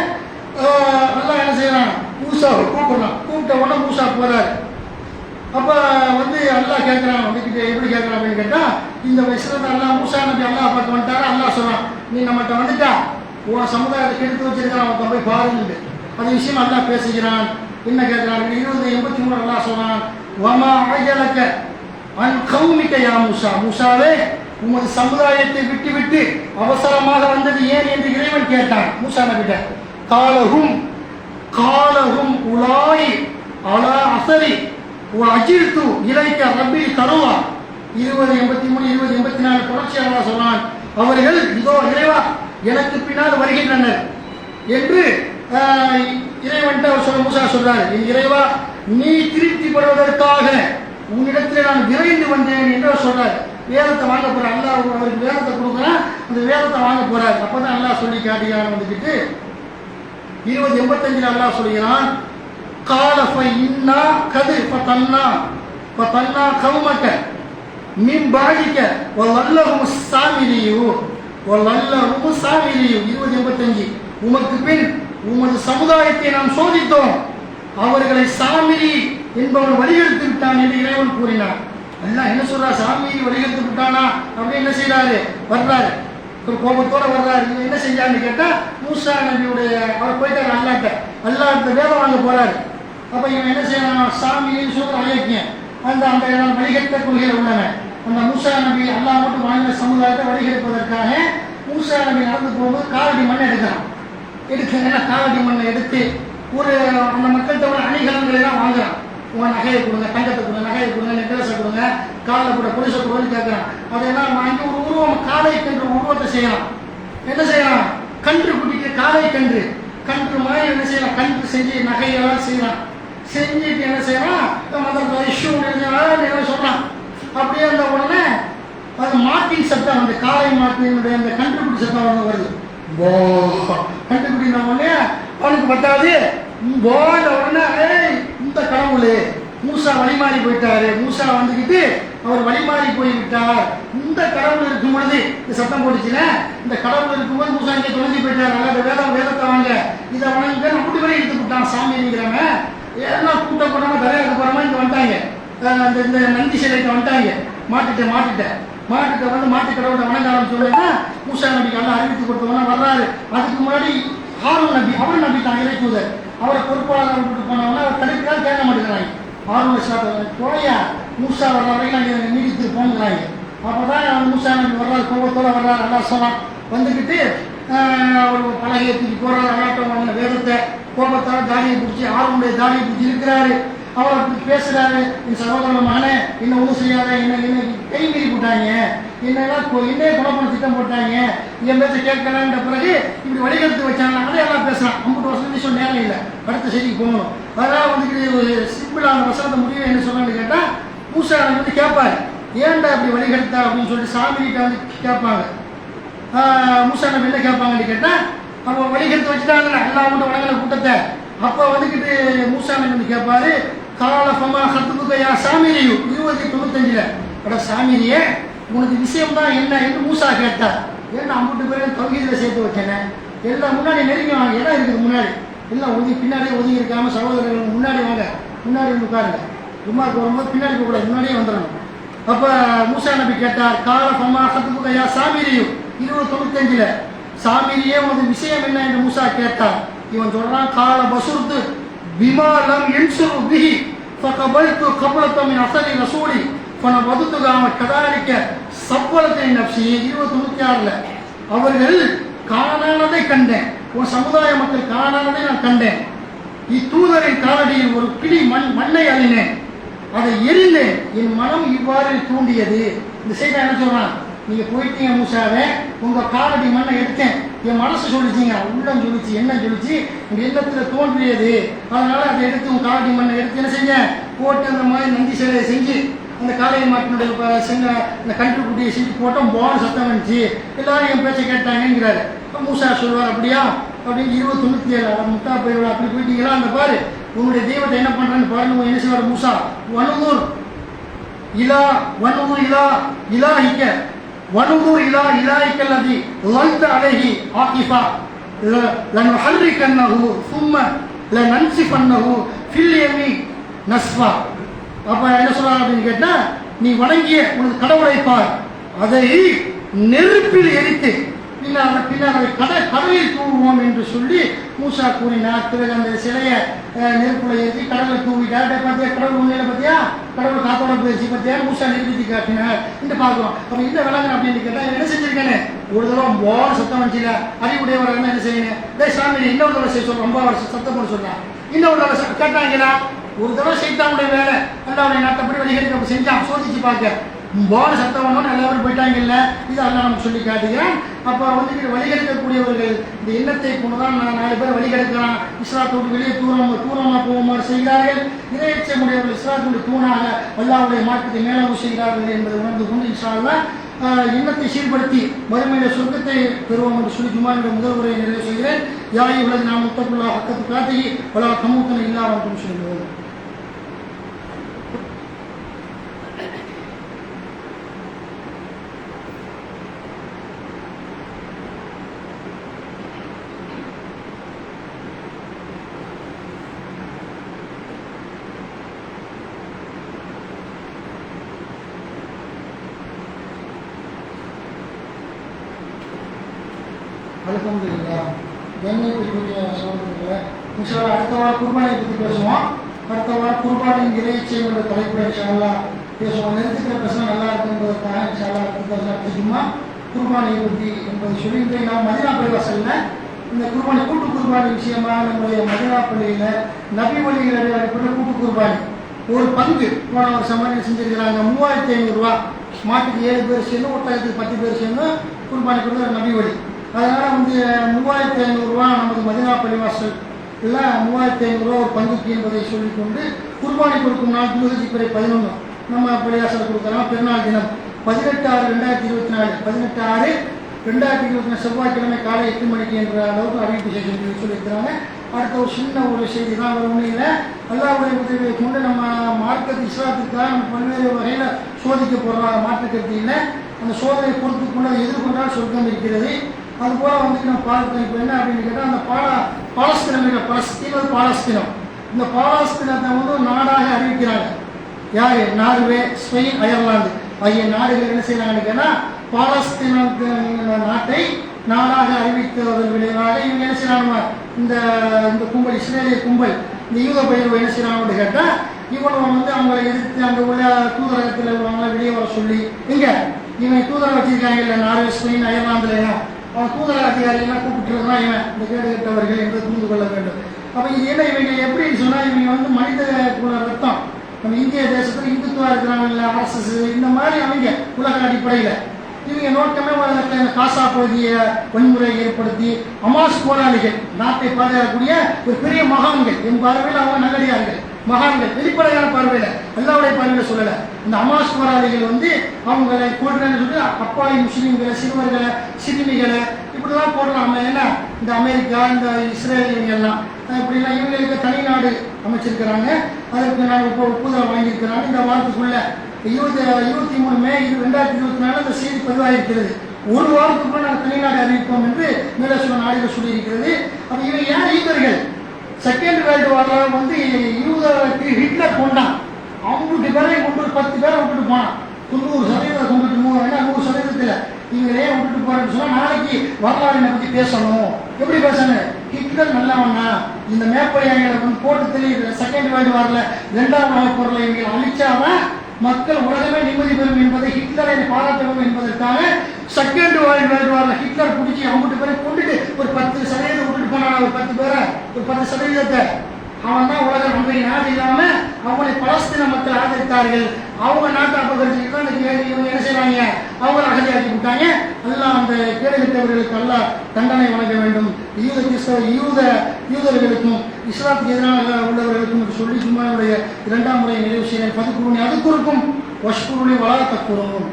அல்லாஹ் என்ன செய்யறான், மூசாவை கூப்பிடுறான். கூப்பிட்ட உடனே மூசா போறாரு. அப்போ அல்லாஹ் கேட்குறான், வந்துக்கிட்டு எப்படி கேட்குறான் அப்படின்னு கேட்டால், இந்த விஷயத்தை அல்லாஹ் மூசா நபி அல்லாஹ் பார்க்க வந்துட்டாரு. அல்லாஹ் சொல்கிறான், நீ நம்மகிட்ட வந்துட்டா, உன் சமுதாயத்தை கெடுத்து வச்சிருக்கான், அவன் போய் பாருங்க. அது விஷயம் அல்லாஹ் பேசுகிறான். என்ன கேட்குறான், 20:83 அல்லாஹ் சொல்கிறான், வமா அஜலக அன் கௌமிக யா மூசா, மூசாவே உமது சமுதாயத்தை விட்டு விட்டு அவசரமாக வந்தது ஏன் என்று இறைவன் கேட்டான் மூசா நபிட்ட. காலஹும் உலாய் அலா அசரி அஜிர்து இலைக்க ரப்பில் கருவா. 20:83 20:84 தொடர்ச்சியாக சொன்னான், அவர்கள் இதோ இறைவா எனக்கு பின்னால் வருகின்றனர் என்று இறைவன்ட்ட அவர் மூசா சொல்றாரு, என் இறைவா நீ திருப்திப்படுவதற்காக உன்னிடத்தில் நான் விரைந்து வந்தேன் என்று சொல்றாரு. வேதத்தை வாங்க போறார், அல்லாஹ் அவருக்கு வேதத்தை கொடுக்குறான், அந்த வேதத்தை வாங்க போறாரு. அப்பதான் அல்லாஹ் சொல்லி காட்டுகிறான். 20:85 அல்லாஹ் சொல்கிறான், காலஃப இன்னா கது ஃபதன்னா கௌமக மின் பாதிக்க வல்லஹும் சாமிலியு 20:85 உமக்கு பின் உமது சமுதாயத்தை நாம் சோதித்தோம், அவர்களை சாமிரி என்பவன் வழிகெடுத்து விட்டான் என்று இறைவன் கூறினார். அல்லாஹ் என்ன சொல்றா, சாமிரி வழிகெடுத்து விட்டானா அப்படின்னு என்ன செய்யறாரு, வர்றாரு, ஒரு கோபத்தோட வர்றாரு. இவன் என்ன செஞ்சான்னு கேட்டா, மூசா நபியுடைய அவர் போயிட்டாரு அல்லாஹ்ட்ட வேதம் வாங்க போறாரு. அப்ப இவன் என்ன செய்யறான், சாமின்னு சொல்ற அயோக்கியம், அந்த வழிகெட்ட கொள்கையில் உள்ளவன். அந்த மூசா நபி அல்லாஹ் மட்டும் வாழ்ந்த சமுதாயத்தை வழிகெடுப்பதற்காக மூசா நபி நடந்து போகும்போது காலடி மண்ணை எடுக்கிறான். காலடி மண்ணை எடுத்து ஒரு அந்த மக்கள்கிட்ட உள்ள அணிகலன்களை எல்லாம் வாங்குறான். உன் நகையை கொடுங்க, தங்கத்தை கொடுங்க, நகையை கொடுங்க, நெக்லஸை கொடுங்க, காலில் கூட பொலிசை கொடுன்னு கேட்குறான். அதையெல்லாம் வாங்கி ஒரு உருவம், காலைக்கு என்ற உருவத்தை செய்யலாம். என்ன செய்யலாம், கன்று குட்டிக்கு காலை கன்று கன்று மாதிரி என்ன செய்யலாம், கன்று செஞ்சு நகையெல்லாம் செய்யலாம். செஞ்சுட்டு என்ன செய்யலாம், சொல்றான். அப்படியே அந்த உடனே அது மாட்டின் சத்தம், அந்த காளை மாட்டினுடைய அந்த கன்றுக்குட்டி சத்தம் வருது. கன்றுக்குட்டி உடனே அவனுக்கு பத்தாது. உடனே இந்த கடவுள் மூசா வழிமாறி போயிட்டாரு, மூசா வந்துக்கிட்டு அவர் வழிமாறி போய்விட்டார். இந்த கடவுள் இருக்கும் பொழுது இந்த சத்தம் போட்டுச்சுன்னா, இந்த கடவுள் இருக்கும்போது மூசா இங்கே தொலைஞ்சி போயிட்டார். அதாவது வேதத்தை வாங்க, இதை வணங்க அப்படி வரை எடுத்து விட்டான் சாமிங்கிறாங்க. ஏன்னா கூட்டம் போடாமல் தரையாக போகிற இங்கே வந்துட்டாங்க. அந்த இந்த நந்தி சிலைக்கு வந்துட்டாங்க. மாட்டுட்டேன் வந்து மாட்டு கடவுளை வணங்க ஆரம்பிச்சோன்னா மூசா நபிக்கு எல்லாம் அறிவித்து கொடுத்தவொன்னா வர்றாரு. அதுக்கு முன்னாடி ஹாரூன் நபி, அவர் நபி தான் இறை தூதர். அவரை பொறுப்பாளர் விட்டு போனவொன்னா அவர் தடுக்கிறாரு, கேட்க மாட்டேங்கிறாங்க. ஹாரூன் போயா மூசா வர்ற வரைக்கும் நாங்கள் நீடித்து போங்கிறாங்க. அப்போ தான் மூசா நபி வர்றாரு, கோபத்தோடு வர்றாரு. நல்லா சொன்னான். வந்துக்கிட்டு ஒரு பலகையை தூக்கி போடுறாரு, அலாட்டம் வேதத்தை கோபத்தால் தாடியை பிடிச்சி ஹாரூனுடைய தாடியை பிடிச்சி இருக்கிறாரு. அவர் அப்படி பேசுறாரு, என் சகோதரன் மகனே என்ன ஒன்றும் செய்யாத, என்ன கை மீறி போட்டாங்க, என்னெல்லாம் குழப்பம் திட்டம் போட்டாங்க, என் பேச்ச கேட்கலான்ற பிறகு இப்படி வழிகெடுத்து வச்சாங்க. அதே எல்லாம் பேசுறான். 50 வருஷம் நிமிஷம் நேரம் இல்லை, அடுத்த செய்திக்கு போகணும். அதெல்லாம் வந்துட்டு ஒரு சிம்பிளான வசனத்தை முடிவு என்ன சொல்றான்னு கேட்டால், மூசா வந்து கேட்பாரு, ஏன்டா அப்படி வழிகெடுத்தா அப்படின்னு சொல்லிட்டு சாமிகிட்ட வந்து கேட்பாங்க. மூசா நபி என்ன கேட்பாங்கன்னு கேட்டால், அப்போ வழிகெடுத்து வச்சுட்டாங்கல்ல எல்லா மட்டும் வணங்கின கூட்டத்தை. அப்போ வந்துக்கிட்டு மூசா நபி வந்து கேட்பாரு, காலஃபமா ஹத்துபுகையா சாமிரியு 2095. அட சாமிரியே, உனக்கு விஷயம் தான் என்ன என்று மூசா கேட்டார். ஏன்னா 50 பேரையும் தௌஹீதில் சேர்த்து வச்சேனே, எல்லாம் முன்னாடி நெருங்கி வாங்க, இடம் இருக்குது முன்னாடி, எல்லாம் பின்னாடியே ஒதுங்கி இருக்காமல் சகோதரர்கள் முன்னாடி வாங்க, முன்னாடி உட்காருங்க. ஜும்மாக்கு வரும்போது பின்னாடி போகக்கூடாது, முன்னாடியே வந்துடணும். அப்போ மூசா நபி கேட்டார், காலஃபமா ஹத்துபுகையா சாமிரியு 2095. சாமிரியே உனது விஷயம் என்ன என்று மூசா கேட்டார். இவன் சொல்றான், கால பசுர்து பிமாலம் என்சுரு பிஹி ஃபகபல்து கபலத மின் அஸரி ரசூலி ஃபனபதுது கதாலிக சவ்வலத்தை நஃப்ஸி 2096. அவர்கள் காணானதை கண்டேன், உன் சமுதாய மக்கள் காணானதை நான் கண்டேன். இத்தூதரின் காலடியில் ஒரு பிடி மண்ணை அள்ளினேன், அதை எரிந்தேன், என் மனம் இவ்வாறு தூண்டியது. இந்த செய்தி என்ன சொல்றான், நீங்க போயிட்டீங்க மூசாவே, உங்க காலடி மண்ணை எடுத்தேன், என் மனசு சொல்லிச்சிங்க, உள்ளம் சொல்லிச்சு, என்ன சொல்லிச்சு, உங்க எண்ணத்துல தோன்றியது. அதனால அதை எடுத்து உங்க காலடி மண்ணை எடுத்து என்ன செஞ்ச, போட்டு அந்த மாதிரி நந்தி சிலையை செஞ்சு அந்த காளை மாட்டினுடைய செஞ்ச இந்த கன்றுக்குட்டியை செஞ்சு போட்டோம். போன சத்தம் வந்துச்சு, எல்லாரும் என் பேச்சை கேட்டாங்கிறாரு. மூசா சொல்வார், அப்படியா அப்படின்னு 2097 முட்டா போயிடுவா, அப்படி போயிட்டீங்களா, அந்த பாரு உங்களுடைய தெய்வத்தை என்ன பண்றேன்னு பாருங்க. என்ன செய்வார் மூசா, வனுதூர் இலா இலாஹிக்க வனுதூர் இலா இலாஹிக்கல்லதி லல்த அலைஹி ஆகிஃபா லனுஹர்ரிகன்னஹு சும்ம லனன்சிஃபன்னஹு ஃபில் யமி நஸ்வா. அப்ப என்ன சொல்றாங்க அப்படின்னு கேட்டா, நீ வணங்கிய உனது கடவுளை பார், அதை நெருப்பில் எரித்து பின்னர் கடலில் தூவுவோம் என்று சொல்லி மூசா கூறினார். பிறகு அந்த சிலையை நெருப்புல ஏற்றி கடலில் தூவிட்டார். பார்த்தியா கடவுள் உண்மையில பார்த்தியா, கடவுள் காத்தோட போயிடுச்சு பார்த்தியா, மூசா நிரூபித்து காட்டினார் என்று பார்க்கிறோம். அப்ப இந்த விளங்குற அப்படின்னு கேட்டா என்ன செஞ்சிருக்கேன்னு ஒரு தடவை போன சத்தம் வந்துச்சுல, அறிவுடையவராக என்ன செய்யணும், சாமி இன்னொரு தடவை செய்ய சொல்றோம், ரொம்ப வருஷம் சத்தம் போட சொல்றான். இன்னொரு தடவை கேட்டாங்களா, ஒரு தடவை செய்தாவுடைய வேலை அல்லாவுடைய நாட்டப்படி வழிகேட்டு செஞ்சான், சோதிச்சு பார்க்க போன சத்தம் ஒன்று எல்லாரும் போயிட்டாங்கல்ல, இது அல்ல நமக்கு சொல்லி காட்டுகிறேன். அப்போ வந்து வழிகெடுக்கக்கூடியவர்கள் இந்த எண்ணத்தை கொண்டுதான் 4 பேர் வழிகெடுக்கலாம், இஸ்லாத்தோடு வெளியே தூரமாக போகுமாறு செய்கிறார்கள். இறையச்சமுடையவர்கள் இஸ்லாத்துடைய தூணாக அல்லாவுடைய மாற்றத்தை மேலவு செய்கிறார்கள் என்பதை உணர்ந்து கொண்டு இன்ஷா அல்லாஹ் எண்ணத்தை சீர்படுத்தி மறுமையில சொர்க்கத்தை பெறுவோம் என்று சொல்லி ஜும்மாவுடைய முதல் உரையை நிறைவு செய்கிறேன். யாரை உலக நாம் முத்தக்குள்ளா ஹக்கத்து காட்டி பல கமூத்தனை இல்லாமல் சொல்லுவோம். அல்ஹம்துலில்லாஹ். கண்ணியத்துக்குரிய சகோதரர்களே, இன்ஷா அல்லாஹ் அடுத்த வாரம் குர்பானியை பற்றி பேசுவோம். அடுத்த வாரம் குர்பானியின் இறைச்சியம் என்ற தலைப்புல இன்ஷா அல்லாஹ் பேசுவோம். நிறுத்திக்கிற பேசினா நல்லா இருக்குன்றதுக்காக இன்ஷா அல்லாஹ் அடுத்த ஜும்மா குர்பானியை பற்றி என்பதை சொல்லி இன்றைக்கு நாம் மதீனா பள்ளிவாசல்ல இந்த குர்பானி கூட்டு குர்பானி விஷயமா நம்முடைய மதீனா பள்ளியில நபி வழிகளுடைய அடிப்படையில் கூட்டு குர்பானி ஒரு பங்கு போன வருஷமா செஞ்சிருக்கிறாங்க. 3500 ரூபா. மாட்டுக்கு 7 பேர் சேர்ந்து, ஒட்டகத்துக்கு 10 பேர் சேர்ந்து குர்பானி கொடுத்த நபி வழி. அதனால் வந்து 3500 நமது மதினா பள்ளிவாசல் இல்லை 3500 ஒரு பங்குக்கு என்பதை சொல்லிக்கொண்டு குர்பானி கொடுக்கும் நாள் துல்ஹஜ் 11 நம்ம பள்ளிவாசல் கொடுக்கலாம். பெருநாள் தினம் 18/6/2024 18/6/2024 செவ்வாய்க்கிழமை காலை 8 மணிக்கு என்ற அளவுக்கு அறிவிப்பு செய்ய சொல்லியிருக்கிறாங்க. அடுத்த ஒரு சின்ன ஒரு செய்தி தான். ஒரு உண்மையில் அல்லாஹ்வுடைய உதவியை கொண்டு நம்ம மார்க்கத்து இஸ்லாத்துக்காக நம்ம பல்வேறு வகையில் சோதிக்க போகிறோம். மாற்றுக்கருத்து இல்லை, அந்த சோதனையை பொறுத்து கொண்டு அதை எதிர்கொண்டால் சொர்க்கம் இருக்கிறது. அதுபோல் வந்துட்டு நம்ம பார்க்கணும். இப்போ என்ன அப்படின்னு கேட்டால் அந்த பாலஸ்தீனம் இந்த பாலஸ்தீனத்தை வந்து நாடாக அறிவிக்கிறாங்க. யார்? நார்வே, ஸ்பெயின், அயர்லாந்து ஆகிய நாடுகள் என்ன செய்யறாங்கன்னு கேட்டால் பாலஸ்தீன நாட்டை நாடாக அறிவித்ததன் விளைவாக இவங்க என்ன செய்யறாங்க, இந்த கும்பல் இஸ்ரேலிய கும்பல் இந்த யூத பயிர்வை என்ன செய்யறாங்கன்னு கேட்டால் இவனை வந்து அவங்களை எதிர்த்து அங்கே உள்ள தூதரகத்தில் உள்ளவங்களை வெளியே வர சொல்லி இவன் தூதரகம் வச்சிருக்காங்க இல்லை நார்வே, ஸ்பெயின், அயர்லாந்துல அவன் தூதரக அதிகாரிகள்லாம் கூப்பிட்டுருந்தான் இவன் இந்த கேடு கெட்டவர்கள் என்று புரிந்து கொள்ள வேண்டும். அப்போ இது என்ன இவங்க எப்படின்னு சொன்னால் இவங்க வந்து மனித குல ரத்தம் நம்ம இந்திய தேசத்தில் இந்துத்துவா இருக்கிறாங்கல்ல RSS இந்த மாதிரி அவங்க உலக அடிப்படையில் இவங்க நோக்கமே காசா பகுதியை வன்முறையை ஏற்படுத்தி ஹமாஸ் போராளிகள் நாட்டை பாதுகாக்கக்கூடிய ஒரு பெரிய மகான்கள் என் பார்வையில் அவங்க நல்லடியார்கள் மகான்கள் வெளிப்படையான பார்வையில் அல்லாஹ்வுடைய பார்வையில் சொல்லலை. இந்த ஹமாஸ் போராளிகள் வந்து அவங்களை போடுறேன்னு சொல்லி அப்பாவி முஸ்லீம்களை சிறுவர்களை சிறுமிகளை இப்படிலாம் போடலாம். ஏன்னா இந்த அமெரிக்கா இந்த இஸ்ரேலியெல்லாம் இப்படிலாம் இவங்களுக்கு தனிநாடு அமைச்சிருக்கிறாங்க. அதற்கு நாங்கள் இப்போ ஒப்புதல் வாங்கியிருக்கிறாங்க. இந்த வாரத்துக்குள்ள 23 மே 2024 அந்த செய்தி பதிவாகிருக்கிறது. ஒரு வாரத்துக்குள்ள நாங்கள் தனிநாடு அறிவிப்போம் என்று மேலே சில நாடுகள் சொல்லியிருக்கிறது. அப்போ இவங்க ஏன் யூதர்கள் செகண்ட் வேர்ல்டு வாரில் வந்து யூதர்களுக்கு ஹிட்லர் கொண்டான். அவங்களுக்கு பேரையும் கொண்டு 10 பேரை விட்டுட்டு போனான். 90% கொண்டுட்டு 100% இவங்களே விட்டுட்டு போறேன்னு சொன்னா நாளைக்கு வரலாறு பற்றி பேசணும். எப்படி பேசணும்? ஹிட்லர் நல்லவனா இந்த மேப்பையாங்களை வந்து போட்டு தெரியுது. செகண்ட் வேர்ல்டு வாரில் 2ஆம் உலகப் போரில் இவங்களை அழிச்சாதான் மக்கள் உலகமே நிம்மதி பெறும் என்பதை ஹிட்லரை பாராட்ட வேண்டும் என்பதற்காக செகண்ட் வேர்ல்டு வாரில் ஹிட்லர் பிடிச்சி அவங்ககிட்ட பேரை கொண்டுட்டு ஒரு 10% விட்டுட்டு போனாங்க. ஒரு 10 பேரை ஒரு 10% அவன் தான் உலக நம்பி நாடு இல்லாமல் அவங்களை பலஸ்தீன மக்கள் ஆதரித்தார்கள். அவங்க நாட்டை அபகரிச்சுட்டு தான் இவங்க என்ன செய்வாங்க, அவங்களை அகதியாக்கி விட்டாங்க. எல்லாம் அந்த கேடுகட்டவர்களுக்கு எல்லாம் தண்டனை வழங்க வேண்டும். யூதர்களுக்கும் இஸ்லாத்துக்கு எதிராக உள்ளவர்களுக்கும் சொல்லி சும்மாவுடைய 2ஆம் முறை நிறைவு செய்ய பதுக்குருணி அதுக்குறுக்கும் வஷ்குருணி வளா தக்குறோம்.